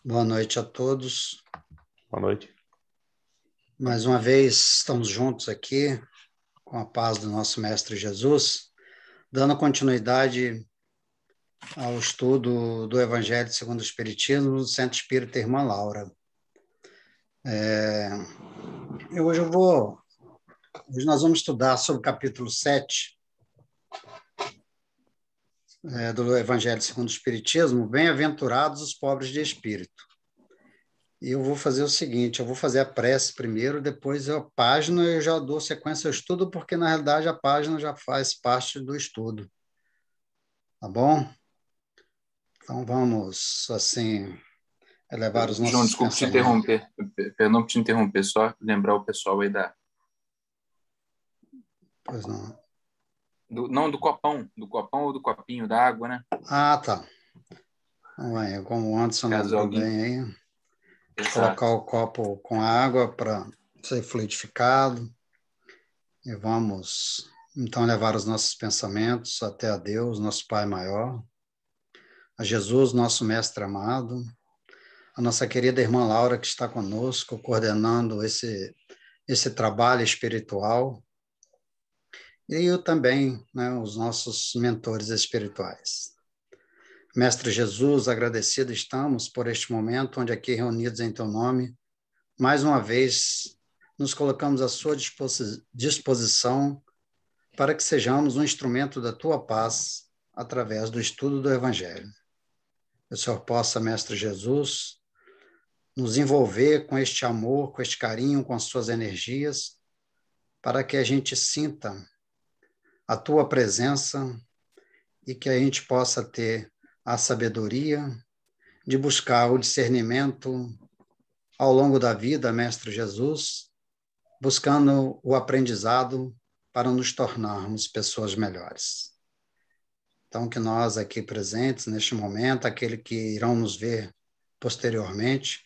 Boa noite a todos. Boa noite. Mais uma vez estamos juntos aqui com a paz do nosso Mestre Jesus, dando continuidade ao estudo do Evangelho segundo o Espiritismo do Centro Espírita Irmã Laura. Hoje nós vamos estudar sobre o capítulo 7 do Evangelho segundo o Espiritismo, Bem-aventurados os pobres de espírito. E eu vou fazer o seguinte, eu vou fazer a prece primeiro, depois a página eu já dou sequência ao estudo, porque na realidade a página já faz parte do estudo. Tá bom? Então vamos, assim, elevar os João, nossos desculpa te pensamentos. interromper, perdão por te interromper, só lembrar o pessoal aí Pois não. do copão ou do copinho da água, né? Ah, tá. Então, aí, como o Anderson Caso lembrou alguém... bem aí, Exato. colocar o copo com água para ser fluidificado. E vamos, então, levar os nossos pensamentos até a Deus, nosso Pai maior, a Jesus, nosso Mestre amado, a nossa querida irmã Laura, que está conosco, coordenando esse trabalho espiritual, e eu também, né, os nossos mentores espirituais. Mestre Jesus, agradecido estamos por este momento, onde aqui reunidos em teu nome, mais uma vez nos colocamos à sua disposição para que sejamos um instrumento da tua paz através do estudo do Evangelho. Que o Senhor possa, Mestre Jesus, nos envolver com este amor, com este carinho, com as suas energias, para que a gente sinta a tua presença e que a gente possa ter a sabedoria de buscar o discernimento ao longo da vida, Mestre Jesus, buscando o aprendizado para nos tornarmos pessoas melhores. Então, que nós aqui presentes neste momento, aqueles que irão nos ver posteriormente,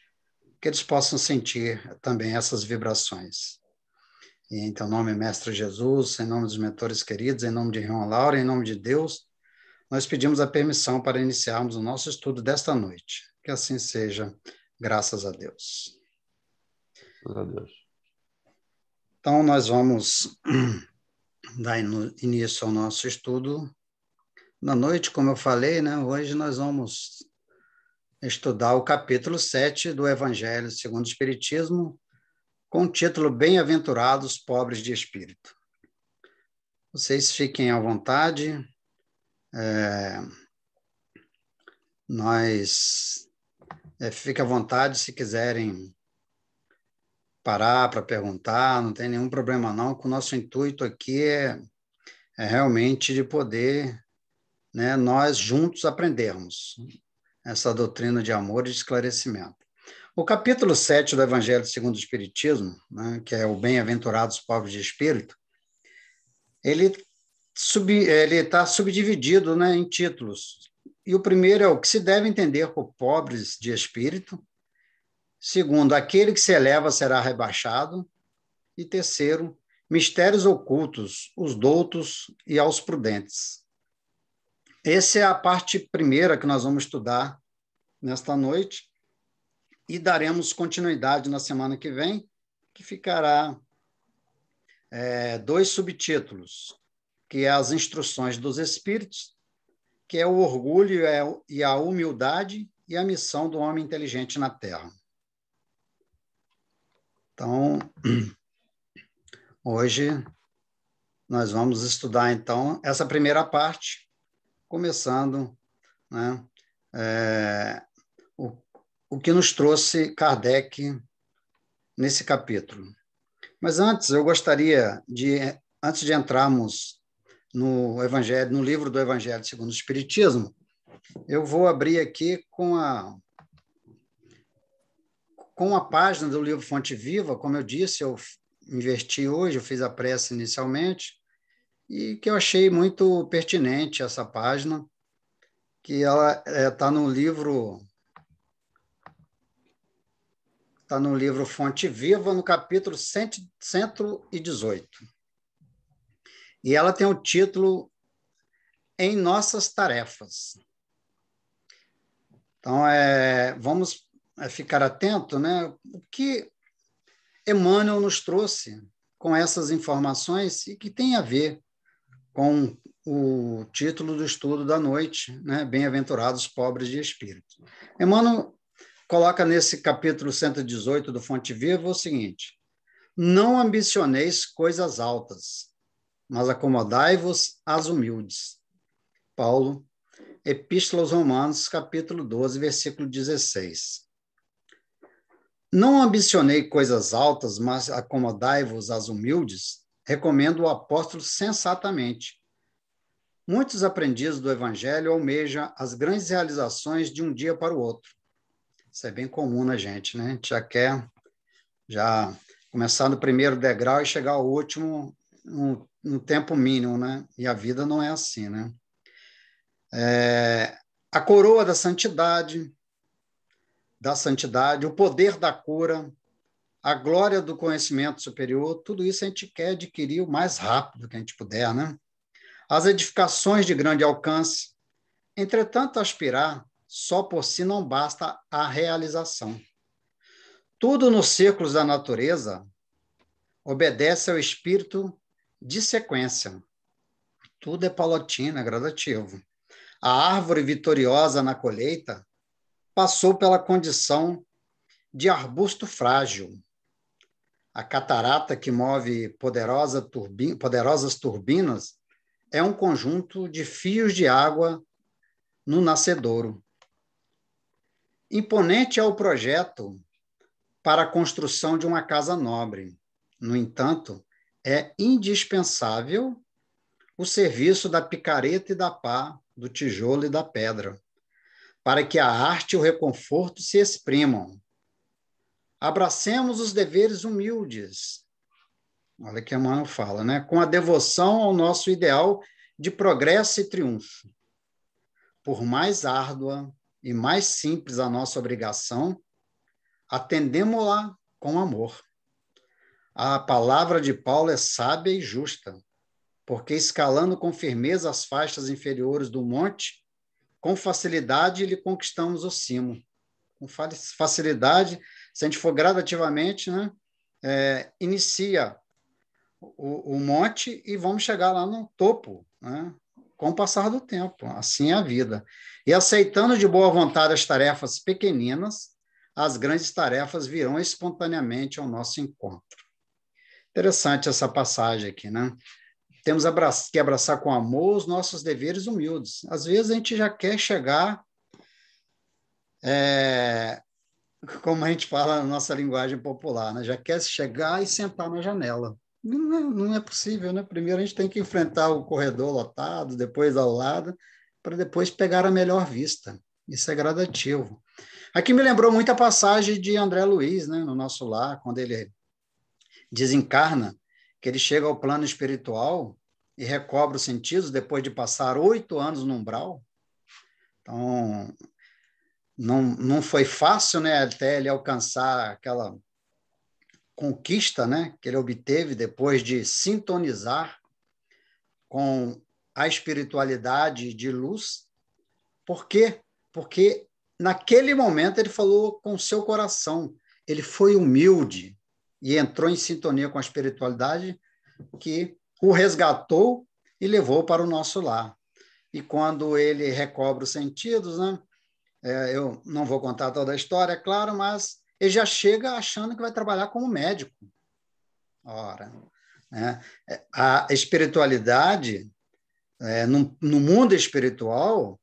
que eles possam sentir também essas vibrações. E em teu nome, Mestre Jesus, em nome dos mentores queridos, em nome de irmã Laura, em nome de Deus, nós pedimos a permissão para iniciarmos o nosso estudo desta noite. Que assim seja, graças a Deus. Graças a Deus. Então, nós vamos dar início ao nosso estudo na noite, como eu falei, né? Hoje nós vamos estudar o capítulo 7 do Evangelho segundo o Espiritismo, com o título Bem-aventurados pobres de espírito. Vocês fiquem à vontade. Fiquem à vontade se quiserem parar para perguntar, não tem nenhum problema não, que o nosso intuito aqui é realmente de poder, né, nós juntos aprendermos essa doutrina de amor e de esclarecimento. O capítulo 7 do Evangelho segundo o Espiritismo, né, que é o Bem-aventurados pobres de espírito, ele está subdividido, né, em títulos. E o primeiro é o que se deve entender por pobres de espírito. Segundo, aquele que se eleva será rebaixado. E terceiro, mistérios ocultos, os doutos e aos prudentes. Essa é a parte primeira que nós vamos estudar nesta noite e daremos continuidade na semana que vem, que ficará 2 subtítulos, que é as instruções dos espíritos, que é o orgulho e a humildade e a missão do homem inteligente na Terra. Então, hoje nós vamos estudar, então, essa primeira parte, começando, né, o que nos trouxe Kardec nesse capítulo. Mas antes, eu gostaria antes de entrarmos no Evangelho, no livro do Evangelho segundo o Espiritismo, eu vou abrir aqui com a página do livro Fonte Viva. Como eu disse, eu investi hoje, eu fiz a prece inicialmente, e que eu achei muito pertinente essa página, que ela está no livro Fonte Viva, no capítulo 118. E ela tem o título Em Nossas Tarefas. Então, vamos ficar atento, né? O que Emmanuel nos trouxe com essas informações e que tem a ver com o título do estudo da noite, né? Bem-aventurados pobres de espírito. Emmanuel coloca nesse capítulo 118 do Fonte Viva o seguinte: não ambicioneis coisas altas, mas acomodai-vos às humildes. Paulo, Epístola aos Romanos, capítulo 12, versículo 16. Não ambicionei coisas altas, mas acomodai-vos às humildes, recomendo o apóstolo sensatamente. Muitos aprendizes do Evangelho almejam as grandes realizações de um dia para o outro. Isso é bem comum na gente, né? A gente já quer começar no primeiro degrau e chegar ao último no tempo mínimo, né? E a vida não é assim, né? A coroa da santidade, o poder da cura, a glória do conhecimento superior, tudo isso a gente quer adquirir o mais rápido que a gente puder, né? As edificações de grande alcance. Entretanto, aspirar só por si não basta a realização. Tudo nos círculos da natureza obedece ao espírito de sequência. Tudo é paulatino, é gradativo. A árvore vitoriosa na colheita passou pela condição de arbusto frágil. A catarata que move poderosas turbinas é um conjunto de fios de água no nascedouro. Imponente é o projeto para a construção de uma casa nobre. No entanto, é indispensável o serviço da picareta e da pá, do tijolo e da pedra, para que a arte e o reconforto se exprimam. Abracemos os deveres humildes. Olha que a Emmanuel fala, né? Com a devoção ao nosso ideal de progresso e triunfo. Por mais árdua e mais simples a nossa obrigação, atendemo-la com amor. A palavra de Paulo é sábia e justa, porque escalando com firmeza as faixas inferiores do monte, com facilidade lhe conquistamos o cimo. Com facilidade, se a gente for gradativamente, né, inicia o monte e vamos chegar lá no topo, né, com o passar do tempo. Assim é a vida. E aceitando de boa vontade as tarefas pequeninas, as grandes tarefas virão espontaneamente ao nosso encontro. Interessante essa passagem aqui, né? Temos que abraçar com amor os nossos deveres humildes. Às vezes a gente já quer chegar, como a gente fala na nossa linguagem popular, né? Já quer chegar e sentar na janela. Não é possível, né? Primeiro a gente tem que enfrentar o corredor lotado, depois ao lado, para depois pegar a melhor vista. Isso é gradativo. Aqui me lembrou muito a passagem de André Luiz, né? No Nosso Lar, quando ele desencarna, que ele chega ao plano espiritual e recobra os sentidos depois de passar 8 anos no umbral. Então, não foi fácil, né, até ele alcançar aquela conquista, né, que ele obteve depois de sintonizar com a espiritualidade de luz. Por quê? Porque naquele momento ele falou com o seu coração, ele foi humilde e entrou em sintonia com a espiritualidade que o resgatou e levou para o nosso lar. E quando ele recobra os sentidos, né, eu não vou contar toda a história, é claro, mas ele já chega achando que vai trabalhar como médico. Ora, né, a espiritualidade, no mundo espiritual,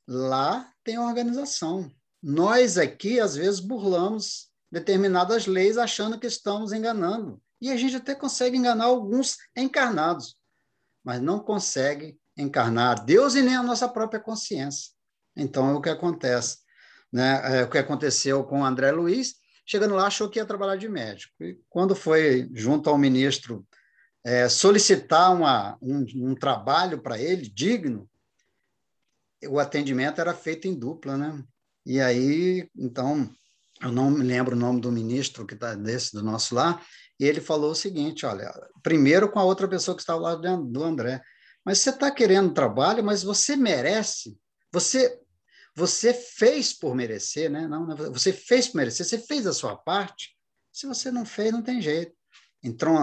lá tem organização. Nós aqui, às vezes, burlamos determinadas leis achando que estamos enganando. E a gente até consegue enganar alguns encarnados, mas não consegue encarnar Deus e nem a nossa própria consciência. Então, é o que acontece. Né? O que aconteceu com o André Luiz, chegando lá, achou que ia trabalhar de médico. E quando foi junto ao ministro solicitar um trabalho para ele, digno, o atendimento era feito em dupla, né? E aí, então, eu não me lembro o nome do ministro que está do nosso lá, e ele falou o seguinte, olha, primeiro com a outra pessoa que estava lá do André, mas você está querendo trabalho, mas você merece, você fez por merecer, né? Não, você fez por merecer, você fez a sua parte. Se você não fez, não tem jeito. Então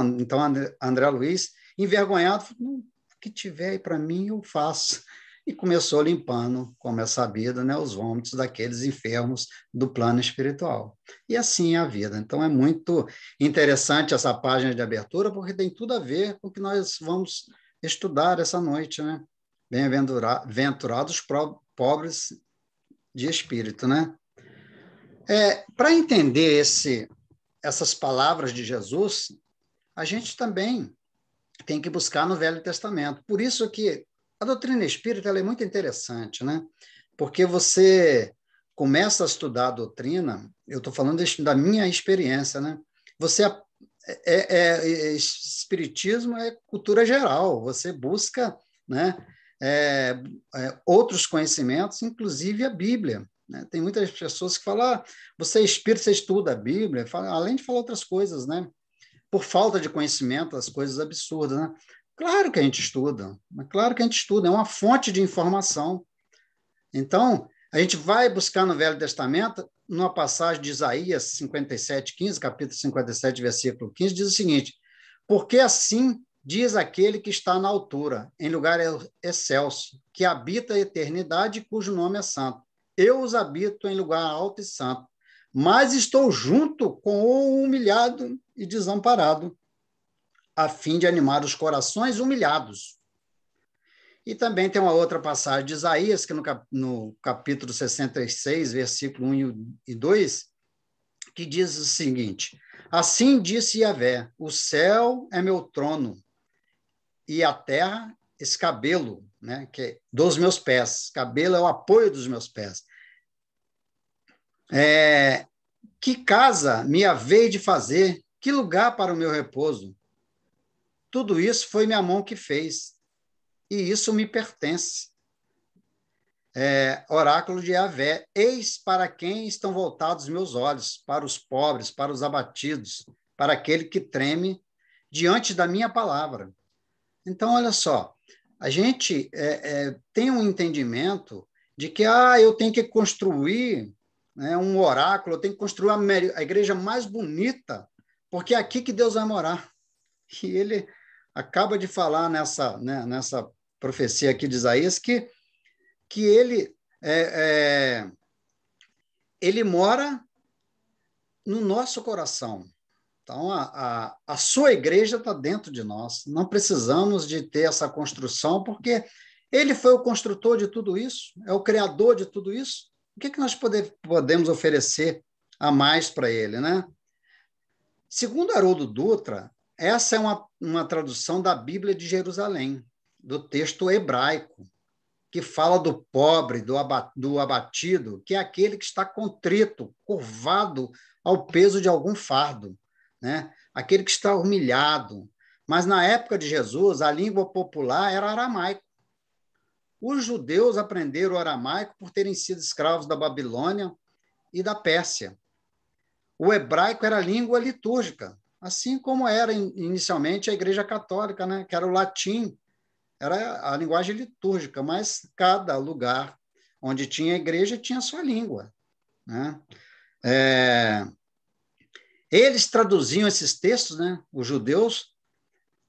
André Luiz, envergonhado, falou, o que tiver aí para mim, eu faço. E começou limpando, como é sabido, né, os vômitos daqueles enfermos do plano espiritual. E assim é a vida. Então, é muito interessante essa página de abertura, porque tem tudo a ver com o que nós vamos estudar essa noite, né? Bem-aventurados pobres de espírito, né? Para entender essas palavras de Jesus, a gente também tem que buscar no Velho Testamento. Por isso que a doutrina espírita ela é muito interessante, né? Porque você começa a estudar a doutrina, eu estou falando da minha experiência, né? Você espiritismo é cultura geral, você busca, né, outros conhecimentos, inclusive a Bíblia. Né? Tem muitas pessoas que falam, você é espírita, você estuda a Bíblia, além de falar outras coisas, né? Por falta de conhecimento, as coisas absurdas, né? Claro que a gente estuda, é uma fonte de informação. Então, a gente vai buscar no Velho Testamento, numa passagem de Isaías 57:15, capítulo 57, versículo 15, diz o seguinte, porque assim diz aquele que está na altura, em lugar excelso, que habita a eternidade, cujo nome é santo. Eu os habito em lugar alto e santo, mas estou junto com o humilhado e desamparado, a fim de animar os corações humilhados. E também tem uma outra passagem de Isaías, que no capítulo 66, versículo 1 e 2, que diz o seguinte, assim disse Yahvé, o céu é meu trono e a terra escabelo, né, que é dos meus pés. Cabelo é o apoio dos meus pés. Que casa me havei de fazer? Que lugar para o meu repouso? Tudo isso foi minha mão que fez, e isso me pertence. Oráculo de Yahvé, eis para quem estão voltados meus olhos, para os pobres, para os abatidos, para aquele que treme diante da minha palavra. Então, olha só, a gente tem um entendimento de que eu tenho que construir, né, um oráculo, eu tenho que construir a igreja mais bonita, porque é aqui que Deus vai morar. E ele acaba de falar nessa profecia aqui de Isaías que ele mora no nosso coração. Então, a sua igreja está dentro de nós. Não precisamos de ter essa construção, porque ele foi o construtor de tudo isso, é o criador de tudo isso. O que nós podemos oferecer a mais para ele, né? Segundo Haroldo Dutra, essa é uma tradução da Bíblia de Jerusalém, do texto hebraico, que fala do pobre, do abatido, que é aquele que está contrito, curvado ao peso de algum fardo, né? Aquele que está humilhado. Mas na época de Jesus, a língua popular era aramaico. Os judeus aprenderam o aramaico por terem sido escravos da Babilônia e da Pérsia. O hebraico era a língua litúrgica, assim como era inicialmente a Igreja Católica, né? Que era o latim, era a linguagem litúrgica, mas cada lugar onde tinha igreja tinha a sua língua, né? Eles traduziam esses textos, né? Os judeus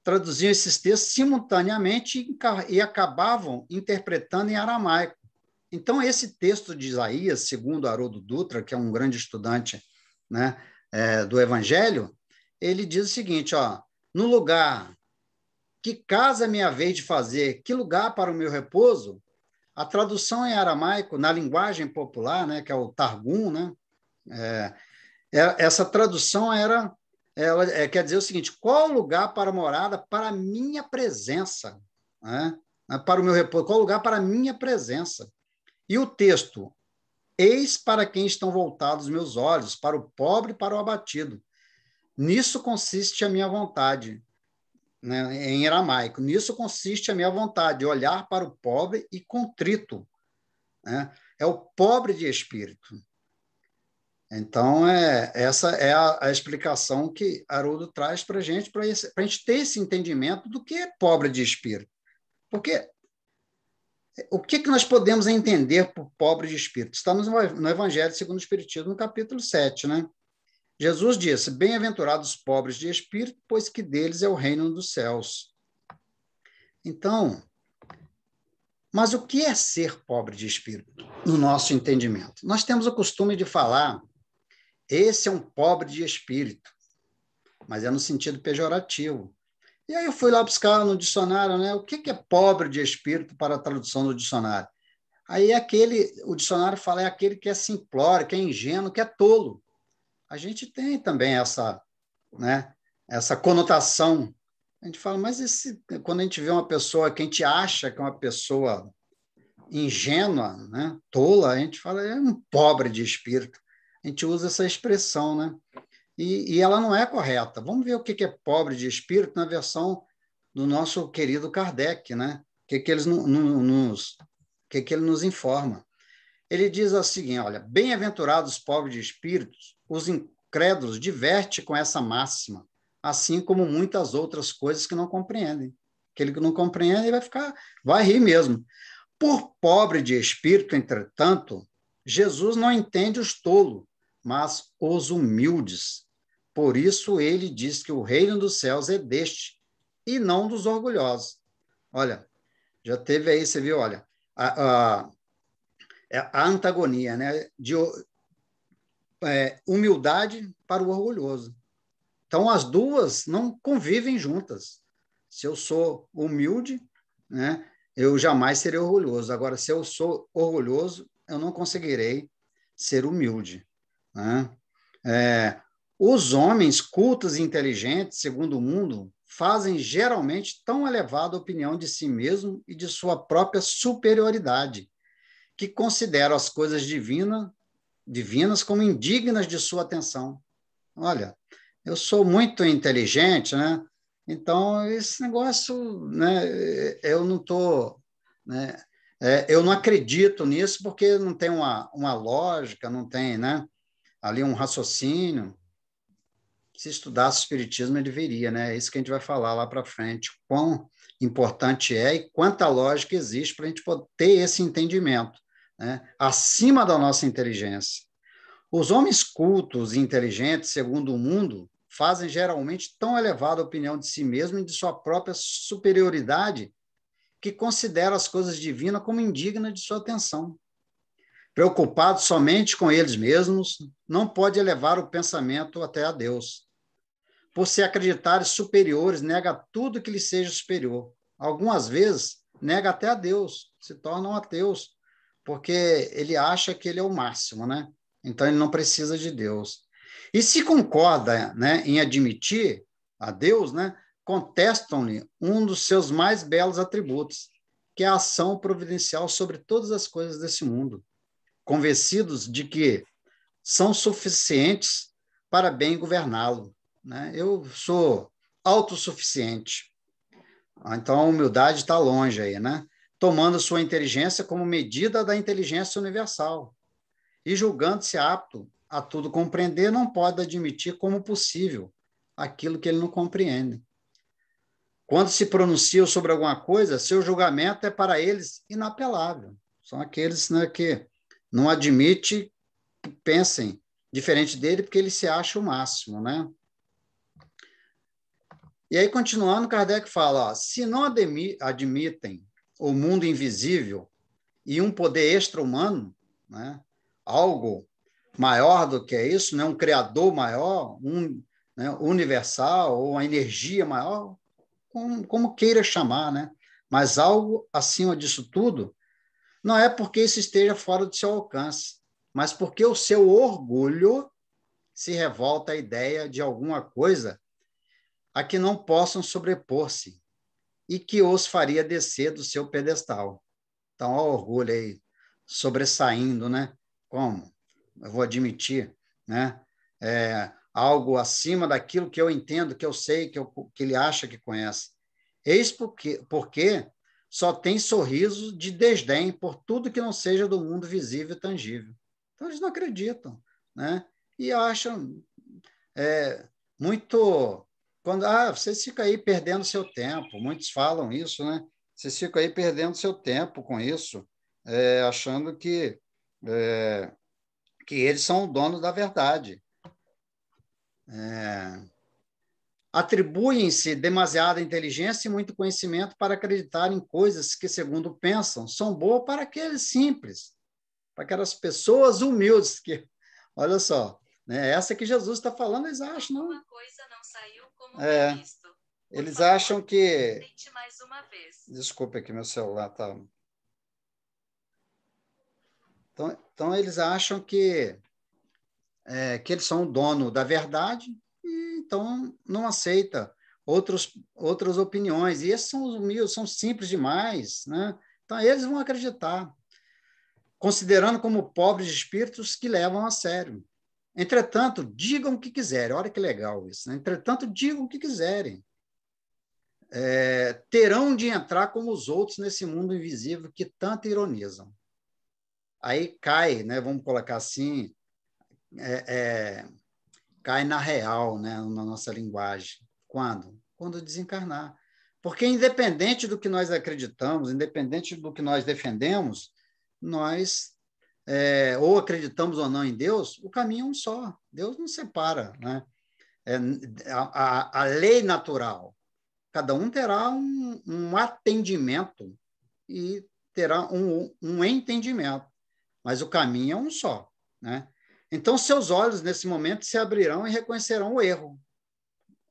traduziam esses textos simultaneamente e acabavam interpretando em aramaico. Então, esse texto de Isaías, segundo Haroldo Dutra, que é um grande estudante, né, do Evangelho, ele diz o seguinte, no lugar, que casa me havei de fazer, que lugar para o meu repouso? A tradução em aramaico, na linguagem popular, né, que é o Targum, né, essa tradução quer dizer o seguinte, qual lugar para a morada para a minha presença? Né? Para o meu repouso, qual lugar para a minha presença? E o texto, eis para quem estão voltados meus olhos, para o pobre e para o abatido. Nisso consiste a minha vontade, né, em aramaico. Nisso consiste a minha vontade, olhar para o pobre e contrito. Né? É o pobre de espírito. Então, essa é a explicação que Haroldo traz para a gente ter esse entendimento do que é pobre de espírito. Porque O que nós podemos entender por pobre de espírito? Estamos no Evangelho segundo o Espiritismo, no capítulo 7, né? Jesus disse, bem-aventurados os pobres de espírito, pois que deles é o reino dos céus. Então, mas o que é ser pobre de espírito, no nosso entendimento? Nós temos o costume de falar, esse é um pobre de espírito, mas é no sentido pejorativo. E aí eu fui lá buscar no dicionário, né? O que é pobre de espírito para a tradução do dicionário? Aí o dicionário fala, é aquele que é simplório, que é ingênuo, que é tolo. A gente tem também essa, né, essa conotação. A gente fala, mas quando a gente vê uma pessoa que a gente acha que é uma pessoa ingênua, né, tola, a gente fala, é um pobre de espírito. A gente usa essa expressão, né? E ela não é correta. Vamos ver o que é pobre de espírito na versão do nosso querido Kardec, né? O que ele nos informa. Ele diz o seguinte, olha, bem-aventurados os pobres de espíritos, os incrédulos diverte com essa máxima, assim como muitas outras coisas que não compreendem. Aquele que não compreende vai rir mesmo. Por pobre de espírito, entretanto, Jesus não entende os tolos, mas os humildes. Por isso ele diz que o reino dos céus é deste, e não dos orgulhosos. Olha, já teve aí, você viu, olha, a antagonia, né, de humildade para o orgulhoso. Então, as duas não convivem juntas. Se eu sou humilde, né, eu jamais serei orgulhoso. Agora, se eu sou orgulhoso, eu não conseguirei ser humilde, né? Os homens cultos e inteligentes, segundo o mundo, fazem geralmente tão elevada opinião de si mesmo e de sua própria superioridade, que consideram as coisas divinas como indignas de sua atenção. Olha, eu sou muito inteligente, né? Então, esse negócio, né, eu não estou... né, eu não acredito nisso porque não tem uma lógica, não tem, né, ali um raciocínio. Se estudasse o Espiritismo, ele veria, né? É isso que a gente vai falar lá para frente, quão importante é e quanta lógica existe para a gente poder ter esse entendimento, né? Acima da nossa inteligência. Os homens cultos e inteligentes, segundo o mundo, fazem geralmente tão elevada opinião de si mesmo e de sua própria superioridade que consideram as coisas divinas como indignas de sua atenção. Preocupados somente com eles mesmos, não pode elevar o pensamento até a Deus. Por se acreditarem superiores, nega tudo que lhe seja superior. Algumas vezes, nega até a Deus, se tornam ateus, porque ele acha que ele é o máximo, né? Então, ele não precisa de Deus. E se concorda, né, em admitir a Deus, né, contestam-lhe um dos seus mais belos atributos, que é a ação providencial sobre todas as coisas desse mundo, convencidos de que são suficientes para bem governá-lo, né? Eu sou autossuficiente. Então, a humildade está longe aí, né? Tomando sua inteligência como medida da inteligência universal e julgando-se apto a tudo compreender, não pode admitir como possível aquilo que ele não compreende. Quando se pronunciam sobre alguma coisa, seu julgamento é para eles inapelável. São aqueles, né, que não admitem que pensem diferente dele porque ele se acha o máximo, né? E aí, continuando, Kardec fala, ó, se não admitem o mundo invisível e um poder extra-humano, né, algo maior do que isso, né, um criador maior, né, universal, ou uma energia maior, como queira chamar, né? Mas algo acima disso tudo, não é porque isso esteja fora do seu alcance, mas porque o seu orgulho se revolta à ideia de alguma coisa a que não possam sobrepor-se e que os faria descer do seu pedestal. Então, o orgulho aí sobressaindo, né? Como? Eu vou admitir, né? Algo acima daquilo que eu entendo, que eu sei, que ele acha que conhece. Eis porque só tem sorriso de desdém por tudo que não seja do mundo visível e tangível. Então, eles não acreditam, né? E acham muito... vocês ficam aí perdendo seu tempo, muitos falam isso, né? Vocês ficam aí perdendo seu tempo com isso, achando que eles são o dono da verdade. Atribuem-se demasiada inteligência e muito conhecimento para acreditar em coisas que, segundo pensam, são boas para aqueles simples, para aquelas pessoas humildes que, olha só, né, essa que Jesus está falando, eles acham, não? Uma coisa não saiu como previsto. Eles favor, acham que... tente mais uma vez. Desculpa que meu celular está... Então, eles acham que eles são o dono da verdade, e então não aceita outras opiniões. E esses são os humildes, são simples demais, né? Então, eles vão acreditar, considerando como pobres de espíritos que levam a sério. Entretanto, digam o que quiserem. Olha que legal isso, né? Entretanto, digam o que quiserem. Terão de entrar como os outros nesse mundo invisível que tanto ironizam. Aí cai, né? Vamos colocar assim, cai na real, né? Na nossa linguagem. Quando? Quando desencarnar. Porque independente do que nós acreditamos, independente do que nós defendemos, nós, ou acreditamos ou não em Deus, o caminho é um só. Deus não separa, né? A lei natural. Cada um terá um atendimento e terá um entendimento, mas o caminho é um só, né? Então, seus olhos, nesse momento, se abrirão e reconhecerão o erro.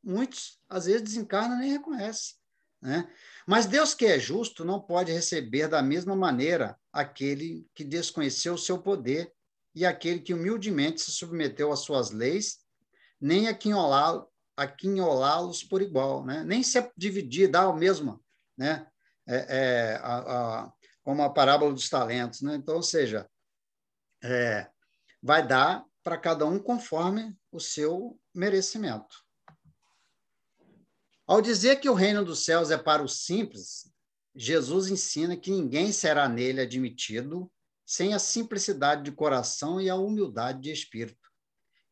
Muitos, às vezes, desencarnam e nem reconhecem, né? Mas Deus, que é justo, não pode receber da mesma maneira aquele que desconheceu o seu poder e aquele que humildemente se submeteu às suas leis, nem aquinholá-los por igual, né? Nem se dividir, dar o mesmo, né? Como a parábola dos talentos, né? Então, ou seja, vai dar para cada um conforme o seu merecimento. Ao dizer que o reino dos céus é para os simples, Jesus ensina que ninguém será nele admitido sem a simplicidade de coração e a humildade de espírito,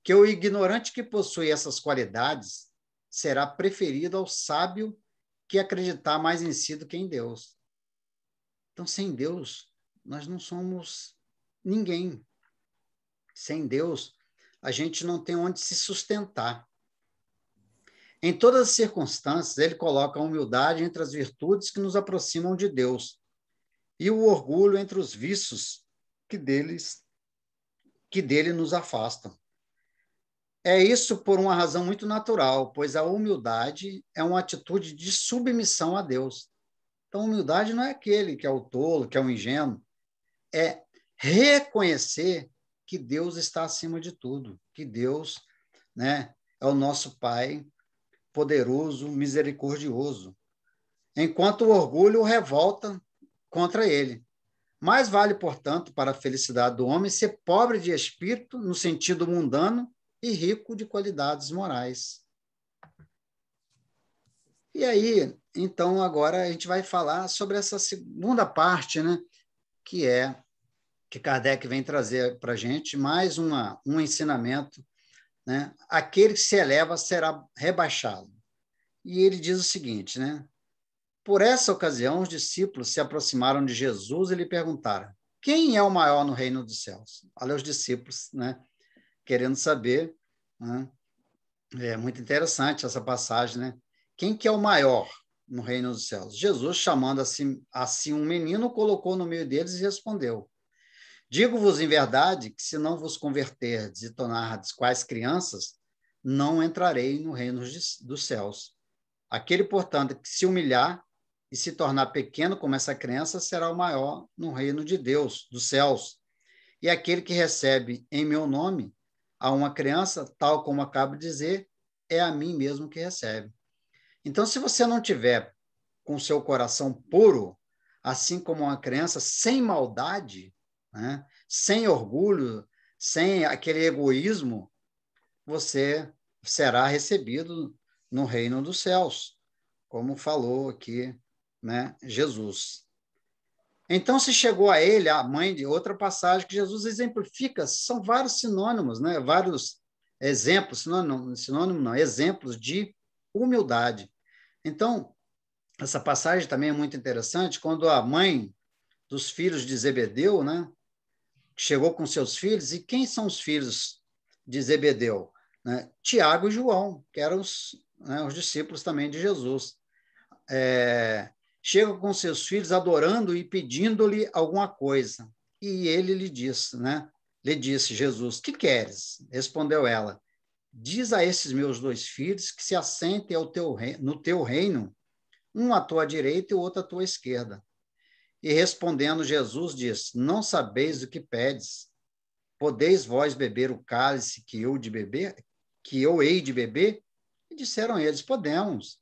que o ignorante que possui essas qualidades será preferido ao sábio que acreditar mais em si do que em Deus. Então, sem Deus, nós não somos ninguém. Sem Deus, a gente não tem onde se sustentar. Em todas as circunstâncias, ele coloca a humildade entre as virtudes que nos aproximam de Deus e o orgulho entre os vícios que dele nos afastam. É isso por uma razão muito natural, pois a humildade é uma atitude de submissão a Deus. Então, a humildade não é aquele que é o tolo, que é o ingênuo, é reconhecer que Deus está acima de tudo, que Deus, né, é o nosso Pai poderoso, misericordioso, enquanto o orgulho revolta contra ele. Mais vale, portanto, para a felicidade do homem ser pobre de espírito, no sentido mundano, e rico de qualidades morais. E aí, então, agora a gente vai falar sobre essa segunda parte, né, que Kardec vem trazer para a gente, mais um ensinamento, né? Aquele que se eleva será rebaixado. E ele diz o seguinte, né? Por essa ocasião, os discípulos se aproximaram de Jesus e lhe perguntaram: quem é o maior no reino dos céus? Olha os discípulos, né? Querendo saber, né? É muito interessante essa passagem, né? Quem que é o maior no reino dos céus? Jesus, chamando assim um menino, colocou no meio deles e respondeu: digo-vos em verdade que, se não vos converterdes e tornardes quais crianças, não entrarei no reino dos céus. Aquele, portanto, que se humilhar e se tornar pequeno como essa criança, será o maior no reino de Deus, dos céus. E aquele que recebe em meu nome a uma criança, tal como acabo de dizer, é a mim mesmo que recebe. Então, se você não tiver com seu coração puro, assim como uma criança, sem maldade, né, sem orgulho, sem aquele egoísmo, você será recebido no reino dos céus, como falou aqui, né, Jesus. Então, se chegou a ele a mãe de outra passagem que Jesus exemplifica, são vários sinônimos, né, vários exemplos, sinônimo não, exemplos de humildade. Então, essa passagem também é muito interessante, quando a mãe dos filhos de Zebedeu, né, chegou com seus filhos, e quem são os filhos de Zebedeu? Né? Tiago e João, que eram os discípulos também de Jesus. Chega com seus filhos adorando e pedindo-lhe alguma coisa. E ele lhe disse, lhe disse, Jesus, que queres? Respondeu ela, diz a esses meus 2 filhos que se assentem no teu reino, um à tua direita e o outro à tua esquerda. E respondendo Jesus disse, não sabeis o que pedes. Podeis vós beber o cálice que eu hei de beber? E disseram eles, podemos.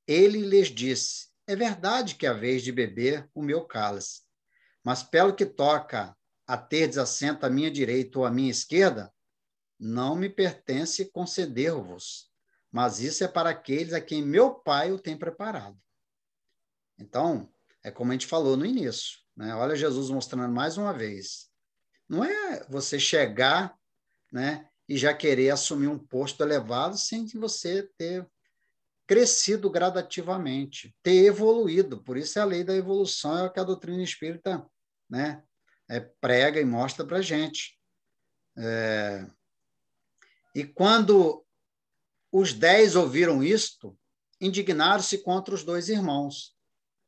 Ele lhes disse, é verdade que haveis de beber o meu cálice, mas pelo que toca a terdes assento à minha direita ou à minha esquerda, não me pertence conceder-vos, mas isso é para aqueles a quem meu Pai o tem preparado. Então, é como a gente falou no início, né? Olha Jesus mostrando mais uma vez. Não é você chegar, né, e já querer assumir um posto elevado sem que você ter crescido gradativamente, ter evoluído. Por isso é a lei da evolução, é o que a doutrina espírita, né, prega e mostra para a gente. E quando os 10 ouviram isto, indignaram-se contra os 2 irmãos.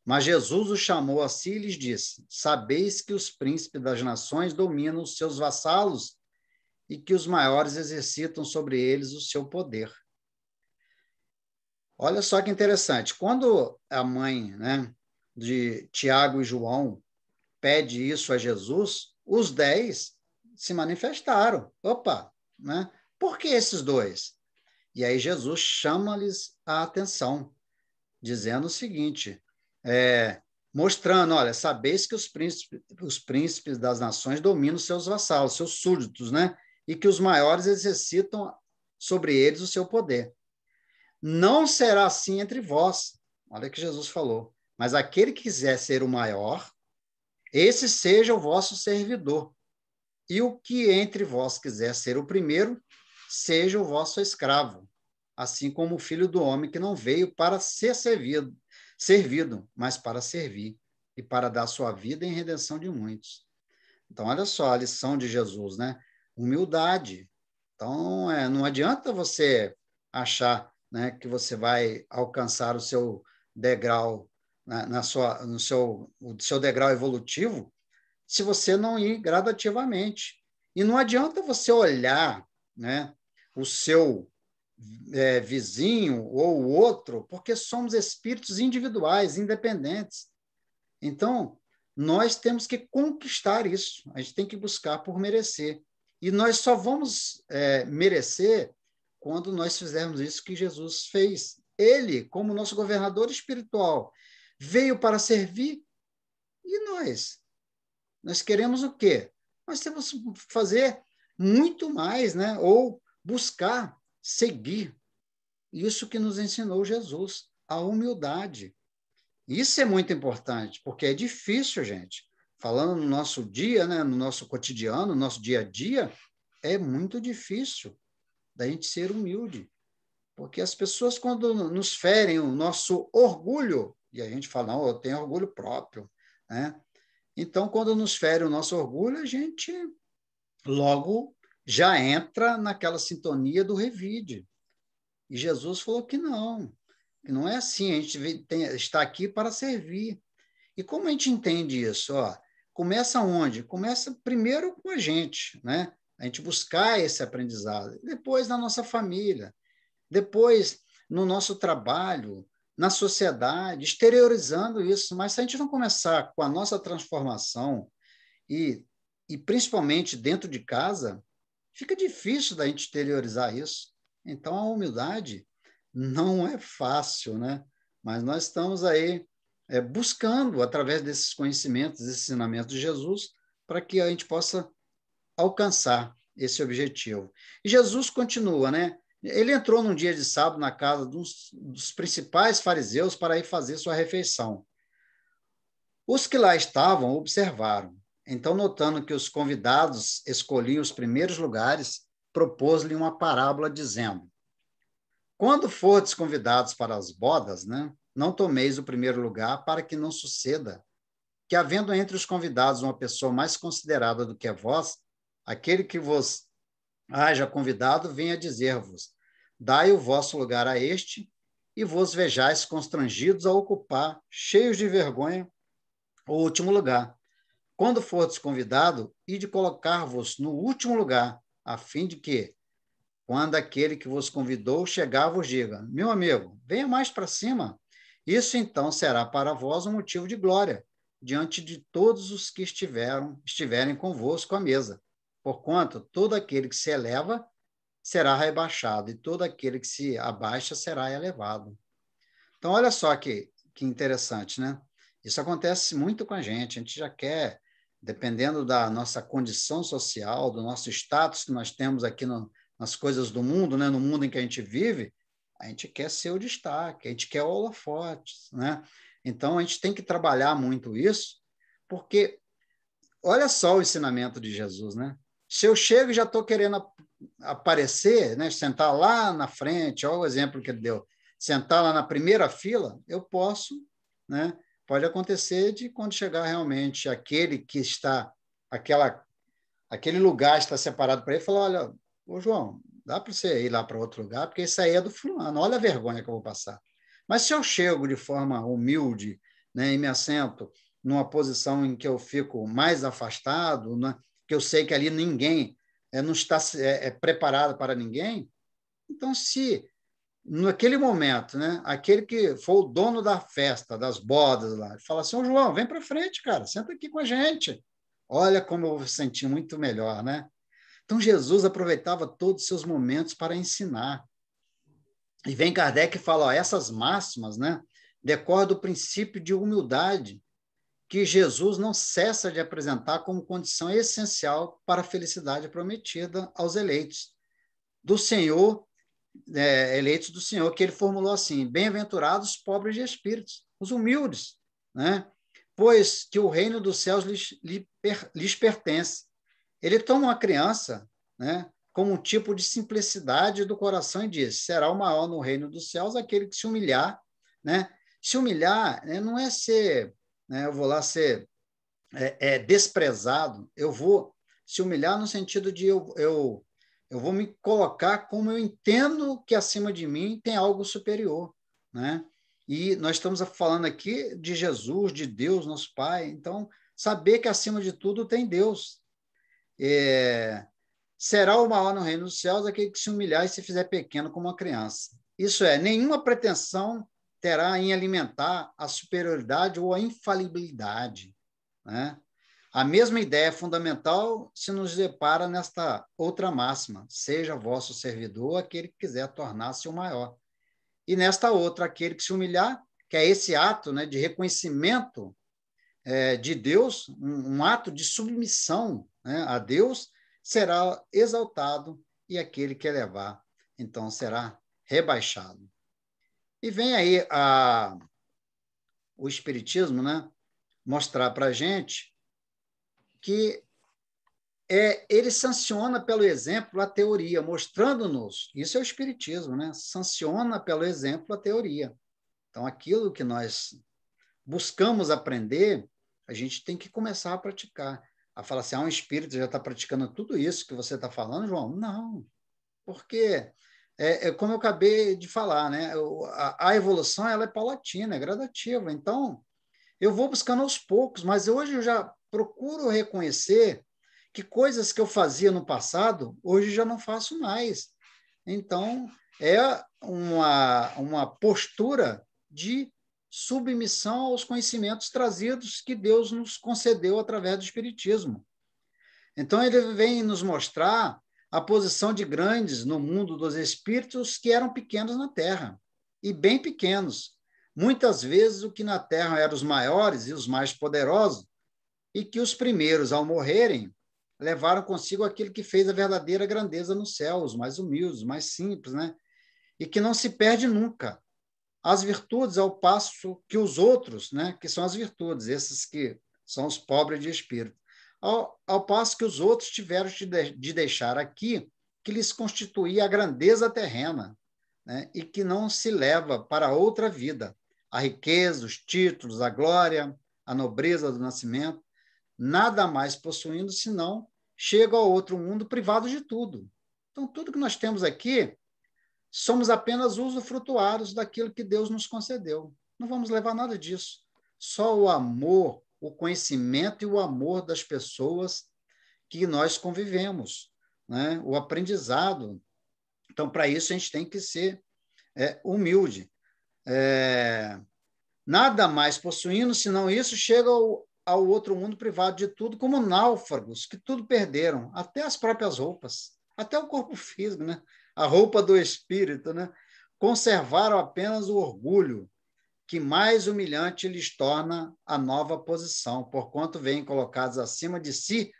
Mas Jesus os chamou a si e lhes disse, sabeis que os príncipes das nações dominam os seus vassalos e que os maiores exercitam sobre eles o seu poder. Olha só que interessante. Quando a mãe, né, de Tiago e João pede isso a Jesus, os 10 se manifestaram. Opa, né? Por que esses 2? E aí Jesus chama-lhes a atenção, dizendo o seguinte, mostrando, olha, sabeis que os príncipes das nações dominam seus vassalos, seus súditos, né? E que os maiores exercitam sobre eles o seu poder. Não será assim entre vós, olha o que Jesus falou, mas aquele que quiser ser o maior, esse seja o vosso servidor. E o que entre vós quiser ser o primeiro, seja o vosso escravo, assim como o Filho do Homem que não veio para ser servido, mas para servir e para dar sua vida em redenção de muitos. Então, olha só a lição de Jesus, né? Humildade. Então, não adianta você achar, né, que você vai alcançar o seu degrau, né, o seu degrau evolutivo, se você não ir gradativamente. E não adianta você olhar, né, o seu vizinho ou o outro, porque somos espíritos individuais, independentes. Então, nós temos que conquistar isso, a gente tem que buscar por merecer. E nós só vamos merecer quando nós fizermos isso que Jesus fez. Ele, como nosso governador espiritual, veio para servir. E nós? Nós queremos o quê? Nós temos que fazer muito mais, né? Ou buscar seguir isso que nos ensinou Jesus, a humildade. Isso é muito importante, porque é difícil, gente. Falando no nosso dia, né, no nosso cotidiano, no nosso dia a dia, é muito difícil da gente ser humilde. Porque as pessoas, quando nos ferem o nosso orgulho, e a gente fala, não, eu tenho orgulho próprio, né? Então, quando nos fere o nosso orgulho, a gente logo já entra naquela sintonia do revide. E Jesus falou que não é assim, a gente está aqui para servir. E como a gente entende isso? Começa onde? Começa primeiro com a gente, né? A gente buscar esse aprendizado, depois na nossa família, depois no nosso trabalho, na sociedade, exteriorizando isso. Mas se a gente não começar com a nossa transformação e principalmente dentro de casa, fica difícil da gente exteriorizar isso. Então, a humildade não é fácil, né? Mas nós estamos aí buscando, através desses conhecimentos, desses ensinamentos de Jesus, para que a gente possa alcançar esse objetivo. E Jesus continua, né? Ele entrou num dia de sábado na casa dos principais fariseus para ir fazer sua refeição. Os que lá estavam observaram. Então, notando que os convidados escolhiam os primeiros lugares, propôs-lhe uma parábola dizendo: quando fordes convidados para as bodas, né, não tomeis o primeiro lugar, para que não suceda que, havendo entre os convidados uma pessoa mais considerada do que vós, aquele que vos haja convidado venha dizer-vos: dai o vosso lugar a este, e vos vejais constrangidos a ocupar, cheios de vergonha, o último lugar. Quando fordes convidado, ide colocar-vos no último lugar, a fim de que, quando aquele que vos convidou chegar, vos diga: meu amigo, venha mais para cima. Isso então será para vós um motivo de glória, diante de todos os que estiverem convosco à mesa. Porquanto todo aquele que se eleva será rebaixado, e todo aquele que se abaixa será elevado. Então, olha só que interessante, né? Isso acontece muito com a gente já quer, dependendo da nossa condição social, do nosso status que nós temos aqui nas coisas do mundo, né? No mundo em que a gente vive, a gente quer ser o destaque, a gente quer holofotes, né? Então, a gente tem que trabalhar muito isso, porque olha só o ensinamento de Jesus, né? Se eu chego e já estou querendo aparecer, né? Sentar lá na frente, olha o exemplo que ele deu, sentar lá na primeira fila, eu posso, né? Pode acontecer de quando chegar realmente aquele que está, aquele lugar está separado para ele, falar: olha, ô João, dá para você ir lá para outro lugar, porque isso aí é do fulano, olha a vergonha que eu vou passar. Mas se eu chego de forma humilde, né, e me assento numa posição em que eu fico mais afastado, né, que eu sei que ali ninguém não está preparado para ninguém, então se naquele momento, né, aquele que for o dono da festa, das bodas lá, fala assim: ô João, vem para frente, cara, senta aqui com a gente. Olha como eu vou sentir muito melhor, né? Então, Jesus aproveitava todos os seus momentos para ensinar. E vem Kardec e fala: ó, essas máximas, né, decorrem do princípio de humildade que Jesus não cessa de apresentar como condição essencial para a felicidade prometida aos eleitos do Senhor, eleitos do Senhor, que ele formulou assim: bem-aventurados os pobres de espíritos, os humildes, né? Pois que o reino dos céus lhes pertence. Ele toma uma criança, né, como um tipo de simplicidade do coração e diz: será o maior no reino dos céus aquele que se humilhar, né? Se humilhar, né, não é ser, né, eu vou lá ser desprezado, eu vou se humilhar no sentido de eu vou me colocar como eu entendo que acima de mim tem algo superior, né? E nós estamos falando aqui de Jesus, de Deus, nosso Pai. Então, saber que acima de tudo tem Deus. Será o maior no reino dos céus aquele que se humilhar e se fizer pequeno como uma criança. Isso é, nenhuma pretensão terá em alimentar a superioridade ou a infalibilidade, né? A mesma ideia fundamental se nos depara nesta outra máxima: seja vosso servidor aquele que quiser tornar-se o maior. E nesta outra, aquele que se humilhar, que é esse ato, né, de reconhecimento de Deus, um ato de submissão, né, a Deus, será exaltado, e aquele que elevar, então, será rebaixado. E vem aí o Espiritismo, né, mostrar para a gente que ele sanciona pelo exemplo a teoria, mostrando-nos, isso é o Espiritismo, né? Sanciona pelo exemplo a teoria. Então, aquilo que nós buscamos aprender, a gente tem que começar a praticar. A falar assim: um espírito já está praticando tudo isso que você está falando, João? Não, porque, como eu acabei de falar, né? A evolução ela é paulatina, é gradativa. Então, eu vou buscando aos poucos, mas hoje eu já procuro reconhecer que coisas que eu fazia no passado, hoje já não faço mais. Então, é uma postura de submissão aos conhecimentos trazidos que Deus nos concedeu através do Espiritismo. Então, ele vem nos mostrar a posição de grandes no mundo dos espíritos que eram pequenos na Terra, e bem pequenos. Muitas vezes o que na Terra eram os maiores e os mais poderosos, e que os primeiros, ao morrerem, levaram consigo aquilo que fez a verdadeira grandeza no céu, os mais humildes, os mais simples, né? E que não se perde nunca. As virtudes, ao passo que os outros, né, que são as virtudes, esses que são os pobres de espírito, ao passo que os outros tiveram de deixar aqui que lhes constituía a grandeza terrena, né, e que não se leva para outra vida, a riqueza, os títulos, a glória, a nobreza do nascimento, nada mais possuindo, senão chega ao outro mundo privado de tudo. Então, tudo que nós temos aqui, somos apenas usufrutuários daquilo que Deus nos concedeu. Não vamos levar nada disso. Só o amor, o conhecimento e o amor das pessoas que nós convivemos, né? O aprendizado. Então, para isso, a gente tem que ser humilde. Nada mais possuindo, senão isso, chega ao outro mundo privado de tudo, como náufragos, que tudo perderam, até as próprias roupas, até o corpo físico, né? A roupa do espírito, né? Conservaram apenas o orgulho, que mais humilhante lhes torna a nova posição, porquanto vêm colocados acima de si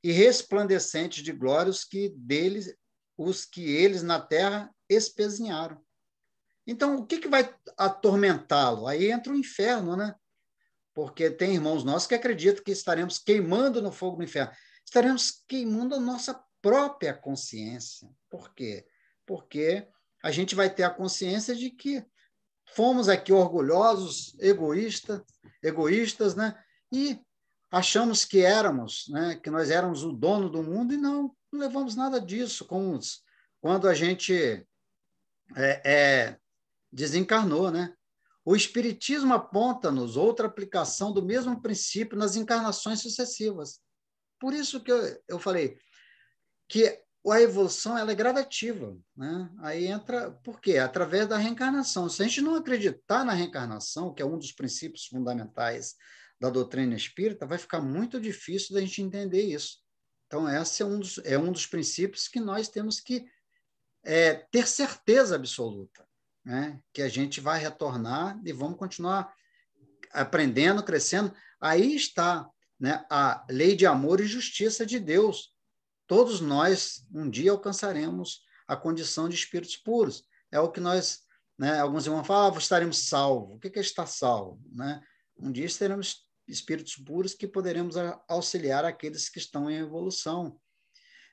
e resplandecentes de glória os que eles na terra espezinharam. Então, o que vai atormentá-lo? Aí entra o inferno, né? Porque tem irmãos nossos que acreditam que estaremos queimando no fogo do inferno. Estaremos queimando a nossa própria consciência. Por quê? Porque a gente vai ter a consciência de que fomos aqui orgulhosos, egoístas, né? E achamos que éramos, né? Que nós éramos o dono do mundo e não levamos nada disso. Quando a gente desencarnou, né? O Espiritismo aponta-nos outra aplicação do mesmo princípio nas encarnações sucessivas. Por isso que eu falei que a evolução ela é gradativa, né? Aí entra, por quê? Através da reencarnação. Se a gente não acreditar na reencarnação, que é um dos princípios fundamentais da doutrina espírita, vai ficar muito difícil da gente entender isso. Então, esse é um dos princípios que nós temos que ter certeza absoluta, né? Que a gente vai retornar e vamos continuar aprendendo, crescendo. Aí está, né, a lei de amor e justiça de Deus. Todos nós, um dia, alcançaremos a condição de espíritos puros. É o que nós, né, alguns irmãos falam, estaremos salvos. O que é estar salvo? Né? Um dia seremos espíritos puros que poderemos auxiliar aqueles que estão em evolução,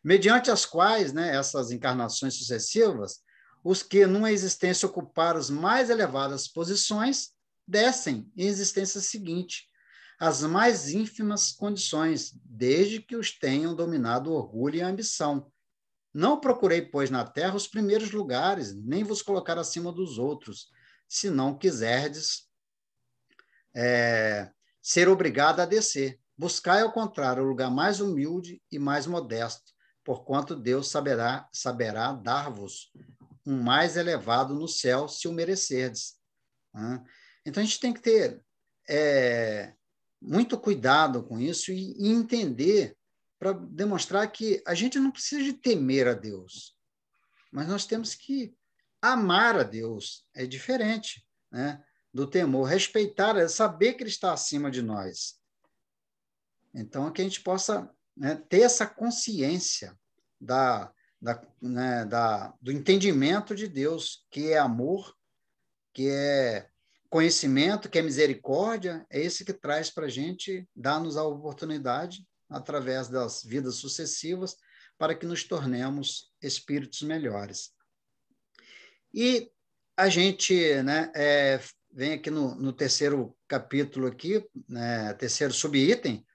mediante as quais, né, essas encarnações sucessivas, os que numa existência ocuparam as mais elevadas posições descem em existência seguinte, as mais ínfimas condições, desde que os tenham dominado o orgulho e a ambição. Não procurei, pois, na terra os primeiros lugares, nem vos colocar acima dos outros, se não quiserdes ser obrigado a descer. Buscai, ao contrário, o lugar mais humilde e mais modesto, porquanto Deus saberá dar-vos um mais elevado no céu, se o merecerdes. Então, a gente tem que ter muito cuidado com isso e entender, para demonstrar que a gente não precisa de temer a Deus, mas nós temos que amar a Deus. É diferente, né, do temor. Respeitar, saber que Ele está acima de nós. Então, que a gente possa, né, ter essa consciência do entendimento de Deus, que é amor, que é conhecimento, que é misericórdia, é esse que traz para a gente, dá-nos a oportunidade, através das vidas sucessivas, para que nos tornemos espíritos melhores. E a gente, né, vem aqui no terceiro capítulo, aqui, né, terceiro subitem,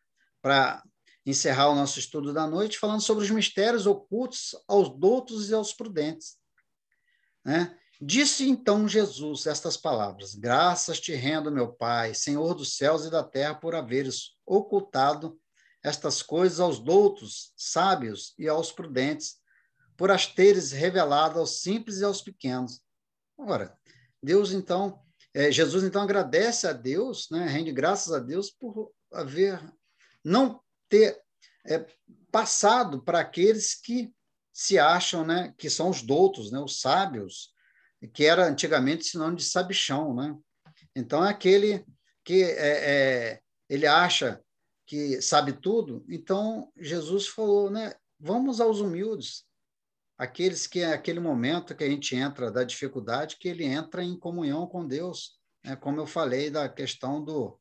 para encerrar o nosso estudo da noite, falando sobre os mistérios ocultos aos doutos e aos prudentes, né? Disse então Jesus estas palavras: graças te rendo, meu Pai, Senhor dos céus e da terra, por haveres ocultado estas coisas aos doutos, sábios e aos prudentes, por as teres revelado aos simples e aos pequenos. Ora, Deus então, Jesus então agradece a Deus, né, rende graças a Deus por não ter passado para aqueles que se acham, né, que são os doutos, né, os sábios, que era antigamente sinônimo de sabichão, né? Então, é aquele que ele acha que sabe tudo. Então, Jesus falou, né, vamos aos humildes, aqueles que é aquele momento que a gente entra da dificuldade, que ele entra em comunhão com Deus, né? Como eu falei da questão do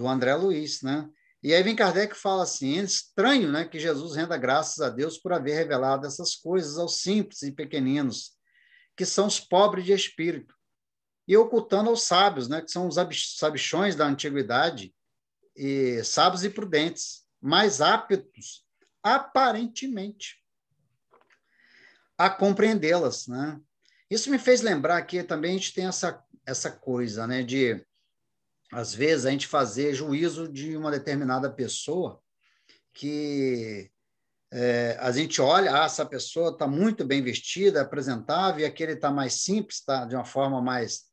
André Luiz, né? E aí vem Kardec e fala assim, é estranho, né, que Jesus renda graças a Deus por haver revelado essas coisas aos simples e pequeninos, que são os pobres de espírito, e ocultando aos sábios, né, que são os sabichões da antiguidade, e sábios e prudentes, mais aptos, aparentemente, a compreendê-las, né? Isso me fez lembrar que também a gente tem essa coisa, né, de, às vezes, a gente fazer juízo de uma determinada pessoa que a gente olha, essa pessoa está muito bem vestida, apresentável, e aquele está mais simples, está de uma forma mais,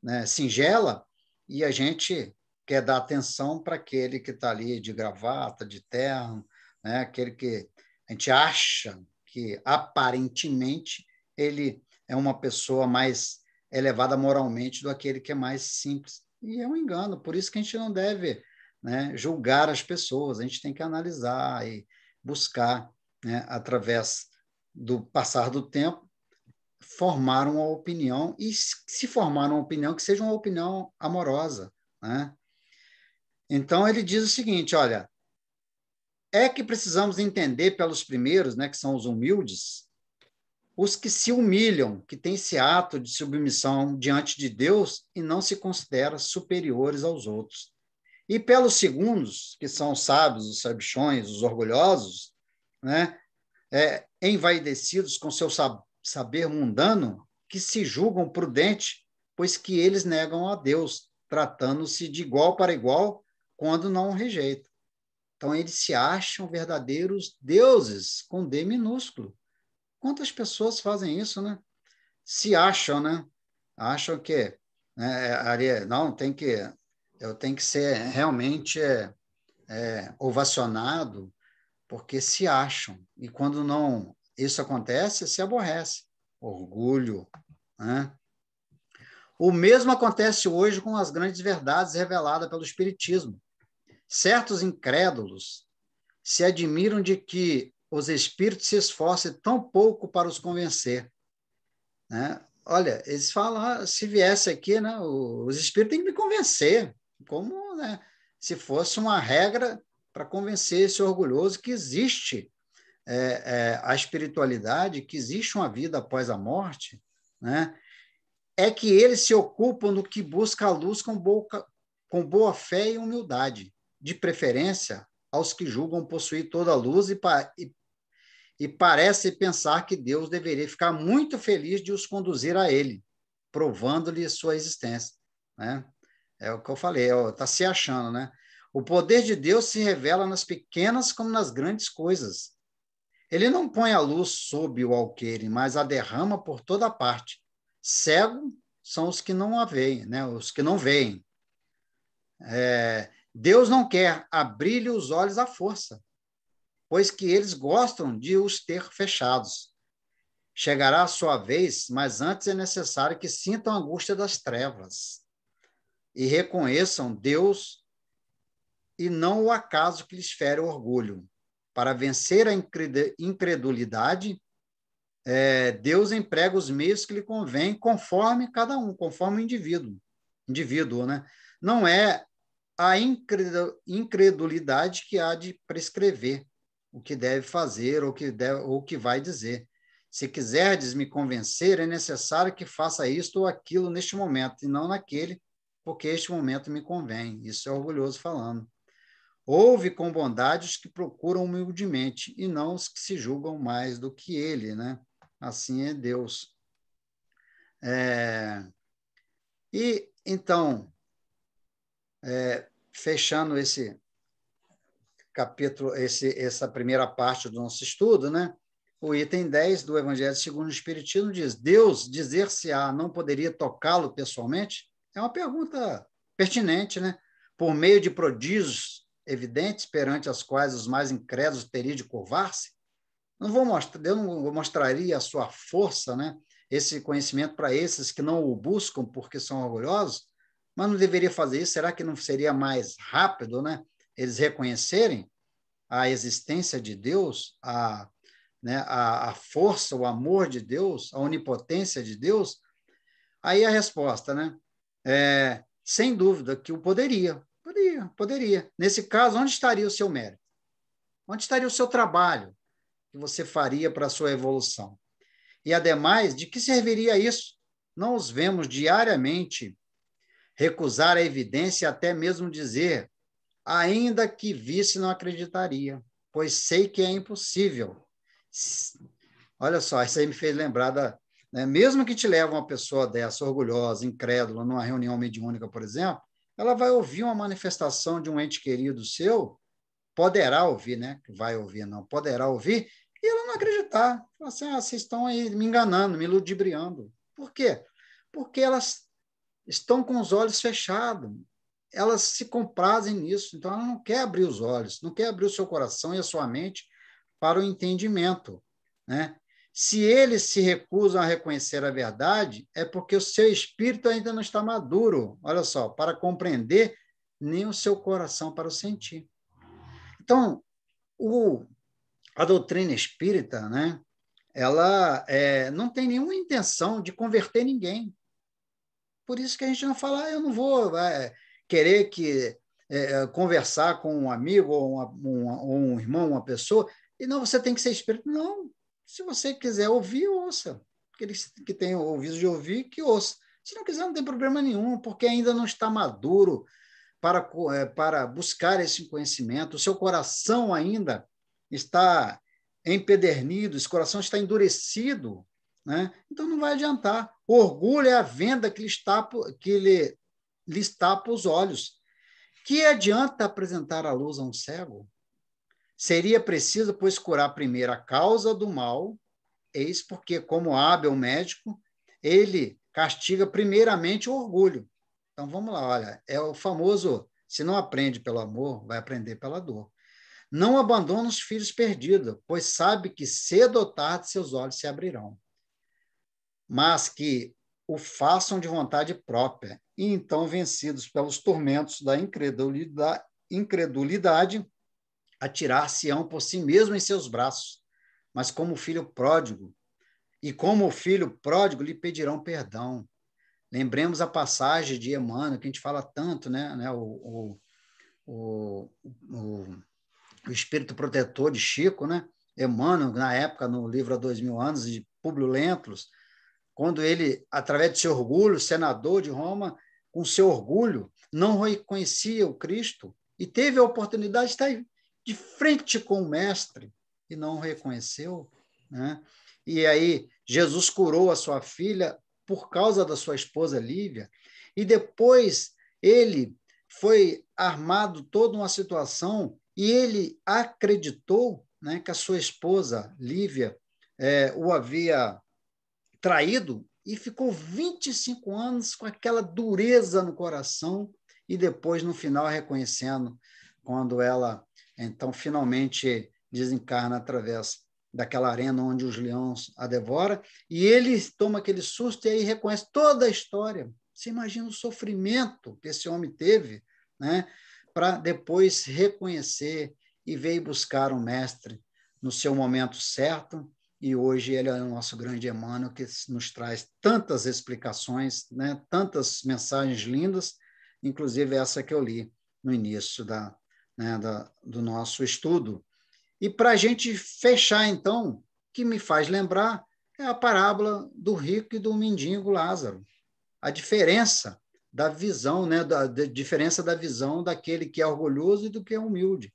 né, singela, e a gente quer dar atenção para aquele que está ali de gravata, de terno, né, aquele que a gente acha que, aparentemente, ele é uma pessoa mais elevada moralmente do aquele que é mais simples. E é um engano, por isso que a gente não deve, né, julgar as pessoas, a gente tem que analisar e buscar, né, através do passar do tempo, formar uma opinião, e se formar uma opinião, que seja uma opinião amorosa, né? Então, ele diz o seguinte, olha, é que precisamos entender pelos primeiros, né, que são os humildes, os que se humilham, que têm esse ato de submissão diante de Deus e não se consideram superiores aos outros. E pelos segundos, que são os sábios, os sabichões, os orgulhosos, né, envaidecidos com seu saber mundano, que se julgam prudentes, pois que eles negam a Deus, tratando-se de igual para igual, quando não o rejeitam. Então, eles se acham verdadeiros deuses, com D minúsculo. Quantas pessoas fazem isso, né? Se acham, né? Acham que, né, não, eu tenho que ser realmente ovacionado, porque se acham. E quando não isso acontece, se aborrece. Orgulho, né? O mesmo acontece hoje com as grandes verdades reveladas pelo Espiritismo. Certos incrédulos se admiram de que os espíritos se esforcem tão pouco para os convencer, né? Olha, eles falam, se viesse aqui, né, os espíritos têm que me convencer, como, né, se fosse uma regra para convencer esse orgulhoso que existe a espiritualidade, que existe uma vida após a morte, né? É que eles se ocupam no que busca a luz com boa fé e humildade, de preferência aos que julgam possuir toda a luz e parece pensar que Deus deveria ficar muito feliz de os conduzir a ele, provando-lhe sua existência, né? É o que eu falei, está se achando, né? O poder de Deus se revela nas pequenas como nas grandes coisas. Ele não põe a luz sob o alqueire, mas a derrama por toda parte. Cego são os que não a veem, né? Os que não veem. Deus não quer abrir-lhe os olhos à força, pois que eles gostam de os ter fechados. Chegará a sua vez, mas antes é necessário que sintam a angústia das trevas e reconheçam Deus e não o acaso que lhes fere o orgulho. Para vencer a incredulidade, Deus emprega os meios que lhe convém, conforme cada um, conforme o indivíduo, né? Não é a incredulidade que há de prescrever o que deve fazer ou o que vai dizer. Se quiserdes me convencer, é necessário que faça isto ou aquilo neste momento, e não naquele, porque este momento me convém. Isso é orgulhoso falando. Ouve com bondade os que procuram humildemente, e não os que se julgam mais do que ele, né? Assim é Deus. E, então, fechando esse capítulo, essa primeira parte do nosso estudo, né? O item 10 do Evangelho segundo o Espiritismo diz: Deus, dizer-se-á, não poderia tocá-lo pessoalmente? É uma pergunta pertinente, né? Por meio de prodígios evidentes perante as quais os mais incrédulos teriam de curvar-se? Eu não mostraria a sua força, né? Esse conhecimento para esses que não o buscam porque são orgulhosos, mas não deveria fazer isso? Será que não seria mais rápido, né? Eles reconhecerem a existência de Deus, a força, o amor de Deus, a onipotência de Deus? Aí a resposta, né? Sem dúvida que o poderia. Nesse caso, onde estaria o seu mérito? Onde estaria o seu trabalho que você faria para a sua evolução? E, ademais, de que serviria isso não os vemos diariamente recusar a evidência e até mesmo dizer, ainda que visse, não acreditaria, pois sei que é impossível. Olha só, isso aí me fez lembrar né, mesmo que te leve uma pessoa dessa, orgulhosa, incrédula, numa reunião mediúnica, por exemplo, ela vai ouvir uma manifestação de um ente querido seu, poderá ouvir, né? Vai ouvir, não, poderá ouvir, e ela não acreditar. Fala assim, vocês estão aí me enganando, me ludibriando. Por quê? Porque elas estão com os olhos fechados. Elas se comprazem nisso. Então, ela não quer abrir os olhos, não quer abrir o seu coração e a sua mente para o entendimento, né? Se eles se recusam a reconhecer a verdade, é porque o seu espírito ainda não está maduro, olha só, para compreender, nem o seu coração para o sentir. Então, a doutrina espírita, né, ela não tem nenhuma intenção de converter ninguém. Por isso que a gente não fala, eu não vou querer conversar com um amigo ou um irmão, uma pessoa, e não, você tem que ser espírita. Não, se você quiser ouvir, ouça. Aqueles que têm ouvido de ouvir, que ouça. Se não quiser, não tem problema nenhum, porque ainda não está maduro para buscar esse conhecimento. O seu coração ainda está empedernido, esse coração está endurecido, né? Então não vai adiantar. O orgulho é a venda que lhe tapa os olhos. Que adianta apresentar a luz a um cego? Seria preciso, pois, curar primeiro a causa do mal, eis porque, como hábil médico, ele castiga primeiramente o orgulho. Então, vamos lá, olha, é o famoso, se não aprende pelo amor, vai aprender pela dor. Não abandona os filhos perdidos, pois sabe que cedo ou tarde seus olhos se abrirão. Mas que o façam de vontade própria, e então, vencidos pelos tormentos da incredulidade, atirar-se-ão por si mesmo em seus braços, mas como o filho pródigo, e como o filho pródigo lhe pedirão perdão. Lembremos a passagem de Emmanuel, que a gente fala tanto, né? O espírito protetor de Chico, né? Emmanuel, na época, no livro Há 2000 Anos, de Públio Lentulus, quando ele, através de seu orgulho, senador de Roma, com seu orgulho, não reconhecia o Cristo e teve a oportunidade de estar de frente com o mestre e não o reconheceu, né? E aí Jesus curou a sua filha por causa da sua esposa Lívia, e depois ele foi armado toda uma situação e ele acreditou, né, que a sua esposa Lívia o havia traído e ficou 25 anos com aquela dureza no coração e depois, no final, reconhecendo quando ela, então, finalmente desencarna através daquela arena onde os leões a devoram, e ele toma aquele susto e aí reconhece toda a história. Você imagina o sofrimento que esse homem teve, né, para depois reconhecer e veio buscar um mestre no seu momento certo, e hoje ele é o nosso grande Emmanuel, que nos traz tantas explicações, né, tantas mensagens lindas, inclusive essa que eu li no início do nosso estudo. E para a gente fechar, então, que me faz lembrar é a parábola do rico e do mendigo Lázaro. A diferença da visão, né, da diferença da visão daquele que é orgulhoso e do que é humilde.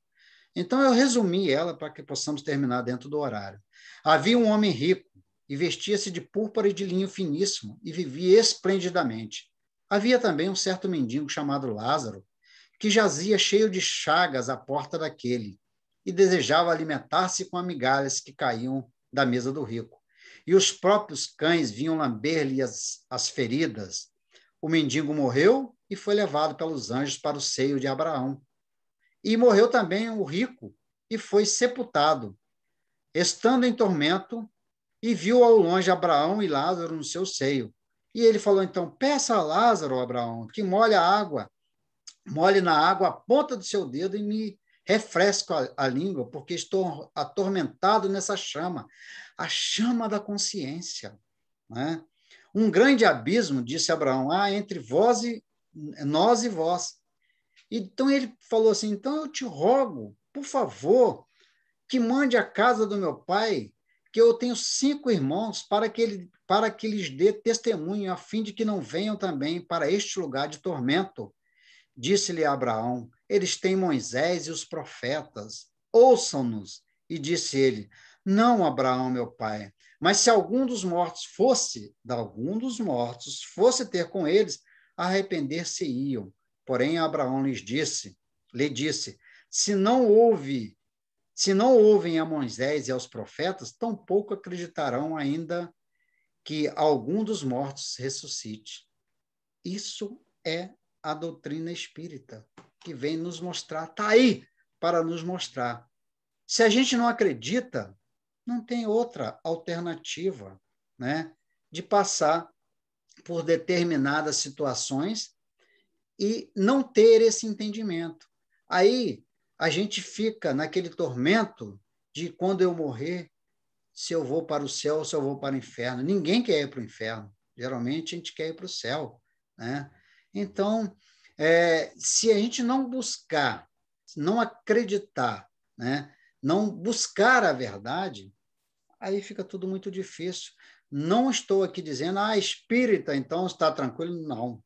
Então, eu resumi ela para que possamos terminar dentro do horário. Havia um homem rico e vestia-se de púrpura e de linho finíssimo e vivia esplendidamente. Havia também um certo mendigo chamado Lázaro, que jazia cheio de chagas à porta daquele e desejava alimentar-se com migalhas que caíam da mesa do rico. E os próprios cães vinham lamber-lhe as feridas. O mendigo morreu e foi levado pelos anjos para o seio de Abraão. E morreu também o rico e foi sepultado, estando em tormento, e viu ao longe Abraão e Lázaro no seu seio. E ele falou, então, peça a Lázaro, Abraão, que molhe na água a ponta do seu dedo e me refresque a língua, porque estou atormentado nessa chama, a chama da consciência, né? Um grande abismo, disse Abraão, há entre nós e vós. Então ele falou assim, então eu te rogo, por favor, que mande à casa do meu pai que eu tenho 5 irmãos para que lhes dê testemunho, a fim de que não venham também para este lugar de tormento. Disse-lhe Abraão: eles têm Moisés e os profetas, ouçam-nos. E disse ele: não, Abraão, meu pai, mas se algum dos mortos fosse ter com eles, arrepender-se-iam. Porém, Abraão lhe disse, se não ouvem a Moisés e aos profetas, tampouco acreditarão ainda que algum dos mortos ressuscite. Isso é a doutrina espírita, que vem nos mostrar, está aí para nos mostrar. Se a gente não acredita, não tem outra alternativa, né, de passar por determinadas situações e não ter esse entendimento. Aí a gente fica naquele tormento de quando eu morrer, se eu vou para o céu ou se eu vou para o inferno. Ninguém quer ir para o inferno. Geralmente a gente quer ir para o céu, né? Então, se a gente não buscar, não acreditar, né, não buscar a verdade, aí fica tudo muito difícil. Não estou aqui dizendo, espírita, então está tranquilo. Não.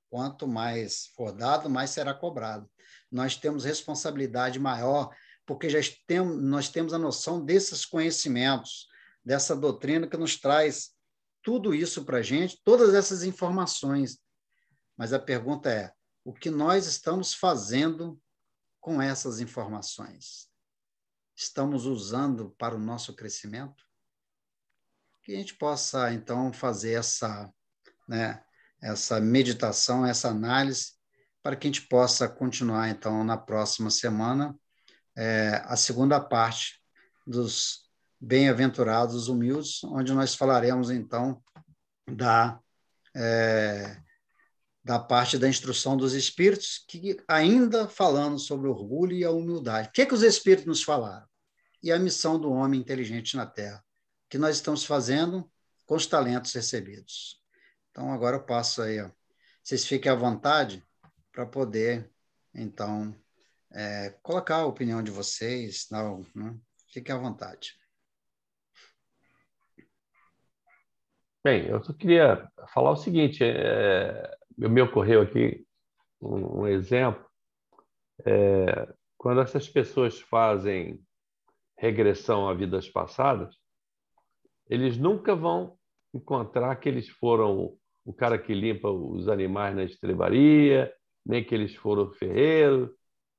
Quanto mais for dado, mais será cobrado. Nós temos responsabilidade maior, porque nós temos a noção desses conhecimentos, dessa doutrina que nos traz tudo isso para a gente, todas essas informações. Mas a pergunta é, o que nós estamos fazendo com essas informações? Estamos usando para o nosso crescimento? Que a gente possa, então, fazer essa meditação, essa análise, para que a gente possa continuar, então, na próxima semana, a segunda parte dos Bem-aventurados humildes, onde nós falaremos, então, da parte da instrução dos espíritos, que ainda falando sobre o orgulho e a humildade. O que os espíritos nos falaram? E a missão do homem inteligente na Terra, que nós estamos fazendo com os talentos recebidos. Então, agora eu passo aí, ó. Vocês fiquem à vontade para poder, então, colocar a opinião de vocês. Não, né? Fiquem à vontade. Bem, eu só queria falar o seguinte, me ocorreu aqui um exemplo, quando essas pessoas fazem regressão a vidas passadas, eles nunca vão encontrar que eles foram o cara que limpa os animais na estrebaria, nem que eles foram ferreiros.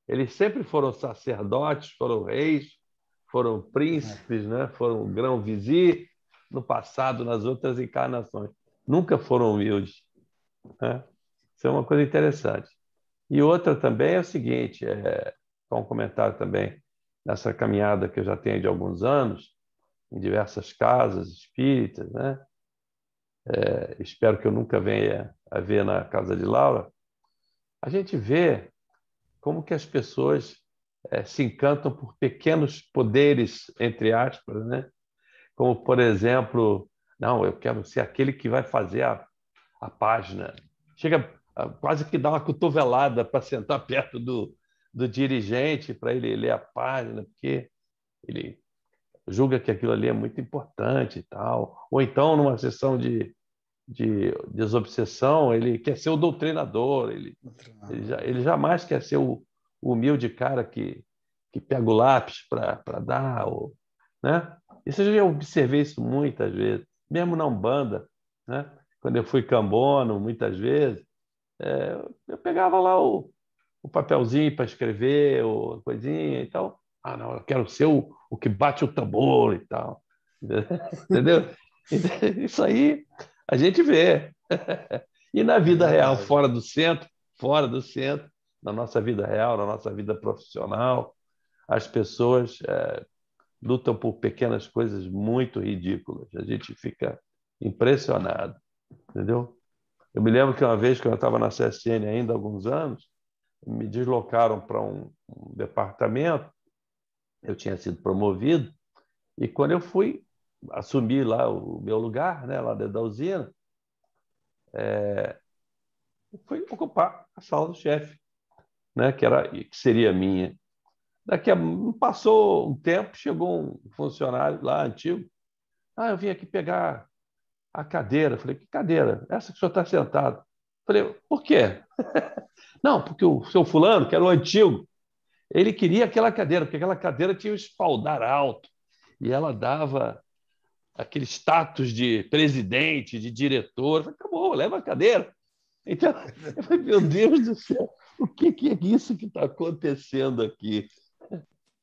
Eles sempre foram sacerdotes, foram reis, foram príncipes, né? Foram grão-vizir no passado, nas outras encarnações. Nunca foram humildes, né? Isso é uma coisa interessante. E outra também é o seguinte, um comentário também nessa caminhada que eu já tenho de alguns anos, em diversas casas espíritas, né? Espero que eu nunca venha a ver na casa de Laura. A gente vê como que as pessoas se encantam por pequenos poderes, entre aspas, né? Como, por exemplo, não, eu quero ser aquele que vai fazer a página. Chega quase que dá uma cotovelada para sentar perto do dirigente, para ele ler a página, porque ele julga que aquilo ali é muito importante e tal. Ou então, numa sessão de desobsessão, ele quer ser o doutrinador, ele jamais quer ser o humilde cara que pega o lápis para dar, né? Isso eu já observei isso muitas vezes, mesmo na Umbanda, né? Quando eu fui cambono, muitas vezes, eu pegava lá o papelzinho para escrever, ou coisinha e tal. Não, eu quero ser o que bate o tambor e tal. Entendeu? Isso aí a gente vê. E na vida real, fora do centro, na nossa vida real, na nossa vida profissional, as pessoas lutam por pequenas coisas muito ridículas. A gente fica impressionado, entendeu? Eu me lembro que uma vez, quando eu estava na CSN ainda há alguns anos, me deslocaram para um departamento, eu tinha sido promovido, e quando eu fui assumir lá o meu lugar, né, lá dentro da usina, fui ocupar a sala do chefe, né, que seria minha. Passou um tempo, chegou um funcionário lá antigo, Eu vim aqui pegar a cadeira. Falei, que cadeira? Essa que o senhor está sentado. Falei, por quê? Não, porque o seu fulano, que era o antigo, ele queria aquela cadeira, porque aquela cadeira tinha um espaldar alto e ela dava aquele status de presidente, de diretor. Eu falei, acabou, leva a cadeira. Então, eu falei, meu Deus do céu, o que é isso que está acontecendo aqui?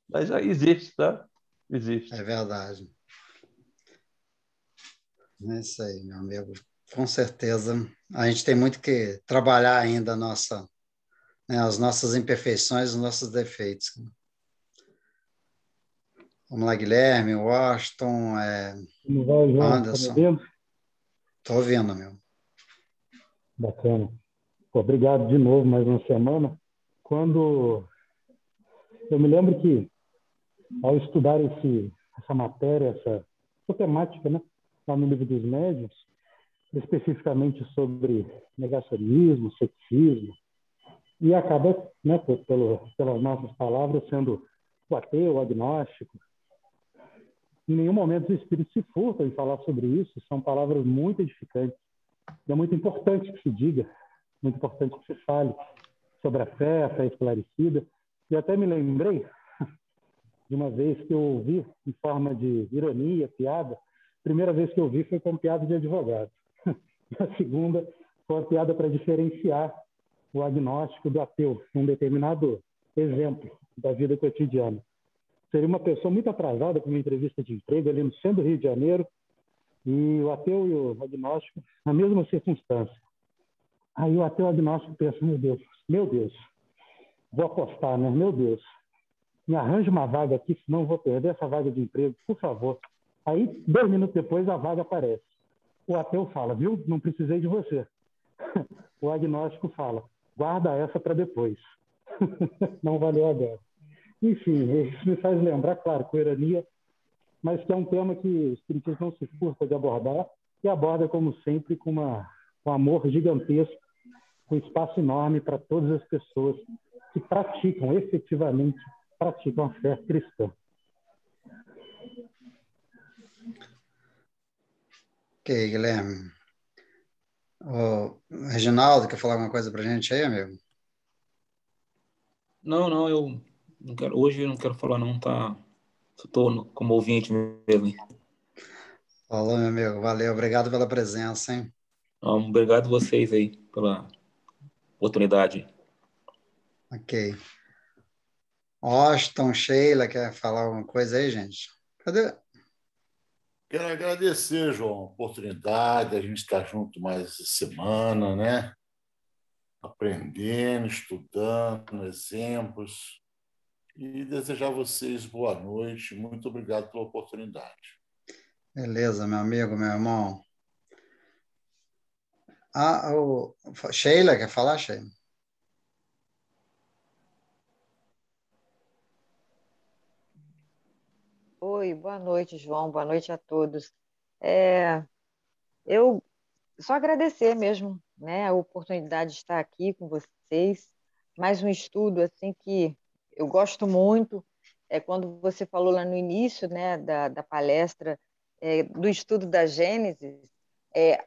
Mas já existe, tá? Existe. É verdade. É isso aí, meu amigo. Com certeza. A gente tem muito que trabalhar ainda as nossas imperfeições, os nossos defeitos. Vamos lá, Guilherme, Washington, Como vai, João? Tá me Anderson. ouvindo? Estou ouvindo, meu. Bacana. Pô, obrigado de novo, mais uma semana. Quando eu me lembro que, ao estudar essa matéria, essa temática, né, lá no Livro dos Médiuns, especificamente sobre negacionismo, ceticismo, e acaba, né, pelas nossas palavras, sendo o ateu, o agnóstico. Em nenhum momento o Espírito se furta em falar sobre isso, são palavras muito edificantes. E é muito importante que se diga, muito importante que se fale sobre a fé esclarecida. E até me lembrei de uma vez que eu ouvi, em forma de ironia, piada. A primeira vez que eu ouvi foi com piada de advogado. E a segunda foi uma piada para diferenciar o agnóstico do ateu, um determinado exemplo da vida cotidiana. Seria uma pessoa muito atrasada para uma entrevista de emprego ali no centro do Rio de Janeiro, e o ateu e o agnóstico na mesma circunstância. Aí o ateu agnóstico pensa, meu Deus, vou apostar, né? Meu Deus, me arranje uma vaga aqui, senão eu vou perder essa vaga de emprego, por favor. Aí, 2 minutos depois, a vaga aparece. O ateu fala, viu? Não precisei de você. O agnóstico fala, guarda essa para depois. Não valeu agora. Enfim, isso me faz lembrar, claro, com ironia, mas que é um tema que o Espiritismo não se furta de abordar, e aborda, como sempre, com um amor gigantesco, com espaço enorme para todas as pessoas que efetivamente praticam a fé cristã. Ok, Guilherme. O Reginaldo, quer falar alguma coisa para a gente aí, amigo? Não, eu não quero, hoje eu não quero falar não, tá? Estou como ouvinte mesmo. Falou, meu amigo. Valeu, obrigado pela presença, hein? Obrigado vocês aí pela oportunidade. Ok. Washington, Sheila, quer falar alguma coisa aí, gente? Cadê? Quero agradecer, João, a oportunidade, a gente estar junto mais essa semana, né? Aprendendo, estudando, exemplos, e desejar a vocês boa noite. Muito obrigado pela oportunidade. Beleza, meu amigo, meu irmão. Sheila, quer falar, Sheila? Oi, boa noite, João. Boa noite a todos. Eu só agradecer mesmo, né, a oportunidade de estar aqui com vocês. Mais um estudo assim que eu gosto muito. Quando você falou lá no início, né, da palestra, do estudo da Gênesis,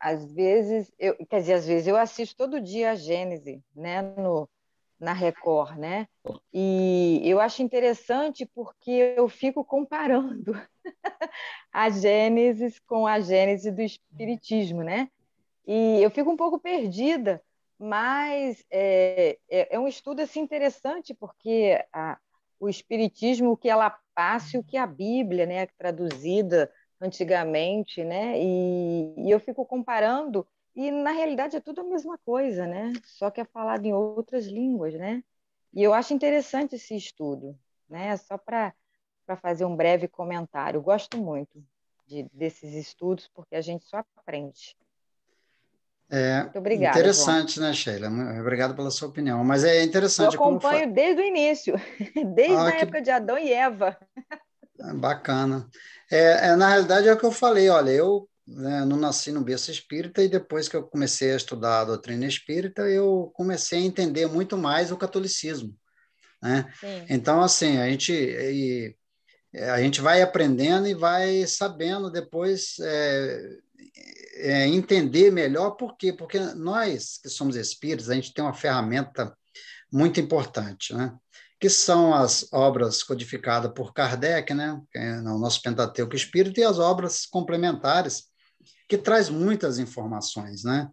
às vezes às vezes eu assisto todo dia a Gênesis, né, na Record, né? E eu acho interessante porque eu fico comparando a Gênesis com a Gênesis do Espiritismo, né? E eu fico um pouco perdida, mas é um estudo assim, interessante, porque o Espiritismo, o que ela passa e o que a Bíblia, né, traduzida antigamente, né? E eu fico comparando, e na realidade é tudo a mesma coisa, né? Só que é falado em outras línguas, né? E eu acho interessante esse estudo, né? Só para fazer um breve comentário. Eu gosto muito desses estudos, porque a gente só aprende. Muito obrigada, João. Interessante, né, Sheila? Obrigado pela sua opinião. Mas é Eu interessante acompanho desde o início, desde a que época de Adão e Eva. bacana. Na realidade, é o que eu falei. Olha, eu, né, não nasci no berço espírita, e depois que eu comecei a estudar a doutrina espírita, eu comecei a entender muito mais o catolicismo, né? Sim. Então, assim, a gente vai aprendendo e vai sabendo depois entender melhor por quê? Porque nós que somos espíritos, a gente tem uma ferramenta muito importante, né? Que são as obras codificadas por Kardec, né? Que é o nosso Pentateuco Espírita, e as obras complementares, que traz muitas informações, né?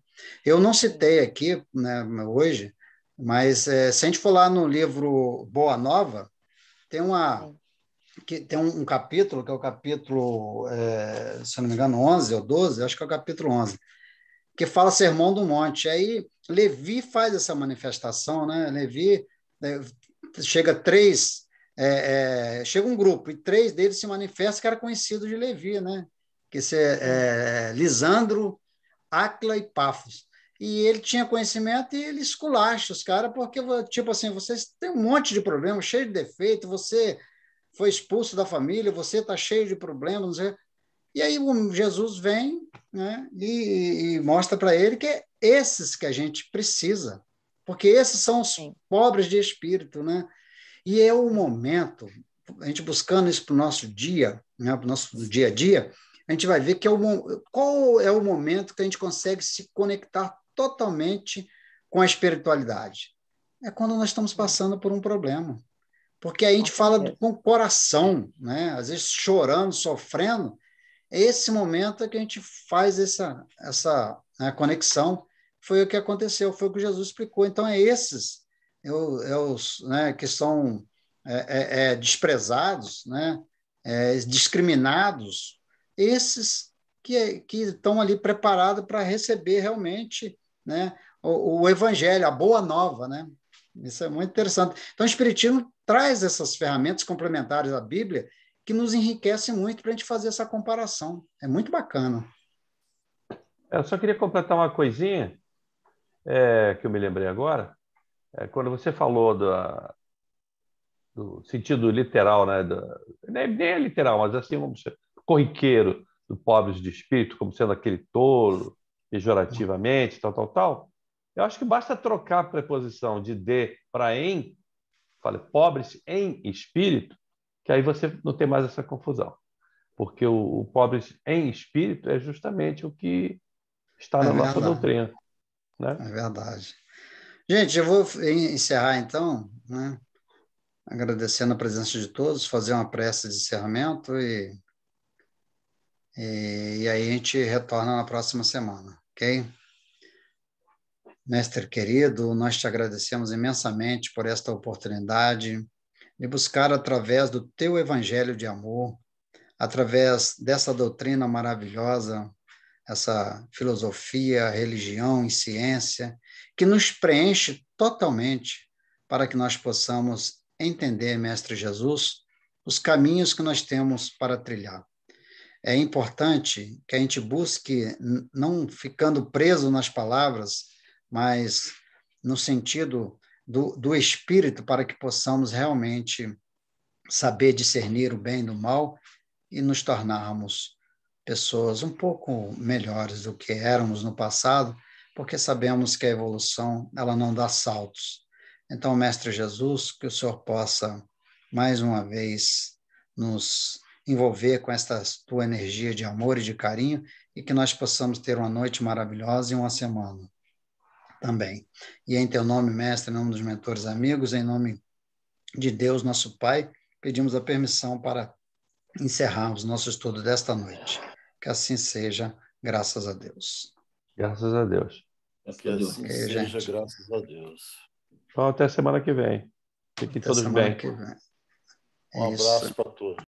Eu não citei aqui, né, hoje, mas se a gente for lá no livro Boa Nova, tem um capítulo, que é o capítulo, se não me engano, 11 ou 12, acho que é o capítulo 11, que fala Sermão do Monte. Aí Levi faz essa manifestação, né? Levi, chega um grupo, e 3 deles se manifestam, que era conhecido de Levi, né? Que é Lisandro, Áquila e Pafos. E ele tinha conhecimento e ele esculacha os caras, porque, tipo assim, vocês têm um monte de problemas, cheio de defeito, você foi expulso da família, você está cheio de problemas, não sei. E aí Jesus vem, né, e mostra para ele que é esses que a gente precisa, porque esses são os pobres de espírito, né? E é o momento, a gente buscando isso para o nosso dia, né, para o nosso dia a dia, a gente vai ver que qual é o momento que a gente consegue se conectar totalmente com a espiritualidade. É quando nós estamos passando por um problema. Porque a gente fala com o coração, né? Às vezes chorando, sofrendo. É esse momento que a gente faz essa conexão. Foi o que aconteceu, foi o que Jesus explicou. Então, esses os, né, que são desprezados, né, discriminados, esses que estão ali preparados para receber realmente, né, o Evangelho, a boa nova, né? Isso é muito interessante. Então, o Espiritismo traz essas ferramentas complementares à Bíblia que nos enriquecem muito para a gente fazer essa comparação. É muito bacana. Eu só queria completar uma coisinha que eu me lembrei agora. Quando você falou do sentido literal, né? Nem é literal, mas assim, vamos dizer, corriqueiro do pobres de espírito, como sendo aquele tolo, pejorativamente, tal. Eu acho que basta trocar a preposição de para em, fala pobres em espírito, que aí você não tem mais essa confusão. Porque o pobres em espírito é justamente o que está na nossa doutrina. Né? É verdade. Gente, eu vou encerrar então, né? Agradecendo a presença de todos, fazer uma prece de encerramento e aí a gente retorna na próxima semana, ok? Mestre querido, nós te agradecemos imensamente por esta oportunidade de buscar através do teu evangelho de amor, através dessa doutrina maravilhosa, essa filosofia, religião e ciência, que nos preenche totalmente para que nós possamos entender, Mestre Jesus, os caminhos que nós temos para trilhar. É importante que a gente busque, não ficando preso nas palavras, mas no sentido do espírito, para que possamos realmente saber discernir o bem do mal e nos tornarmos pessoas um pouco melhores do que éramos no passado, porque sabemos que a evolução ela não dá saltos. Então, Mestre Jesus, que o Senhor possa, mais uma vez, nos envolver com esta tua energia de amor e de carinho e que nós possamos ter uma noite maravilhosa e uma semana também. E em teu nome, Mestre, em nome dos mentores amigos, em nome de Deus, nosso Pai, pedimos a permissão para encerrarmos nosso estudo desta noite. Que assim seja, graças a Deus. Graças a Deus. Que assim seja, graças a Deus. Então, até semana que vem. Fiquem todos bem. Um abraço para todos.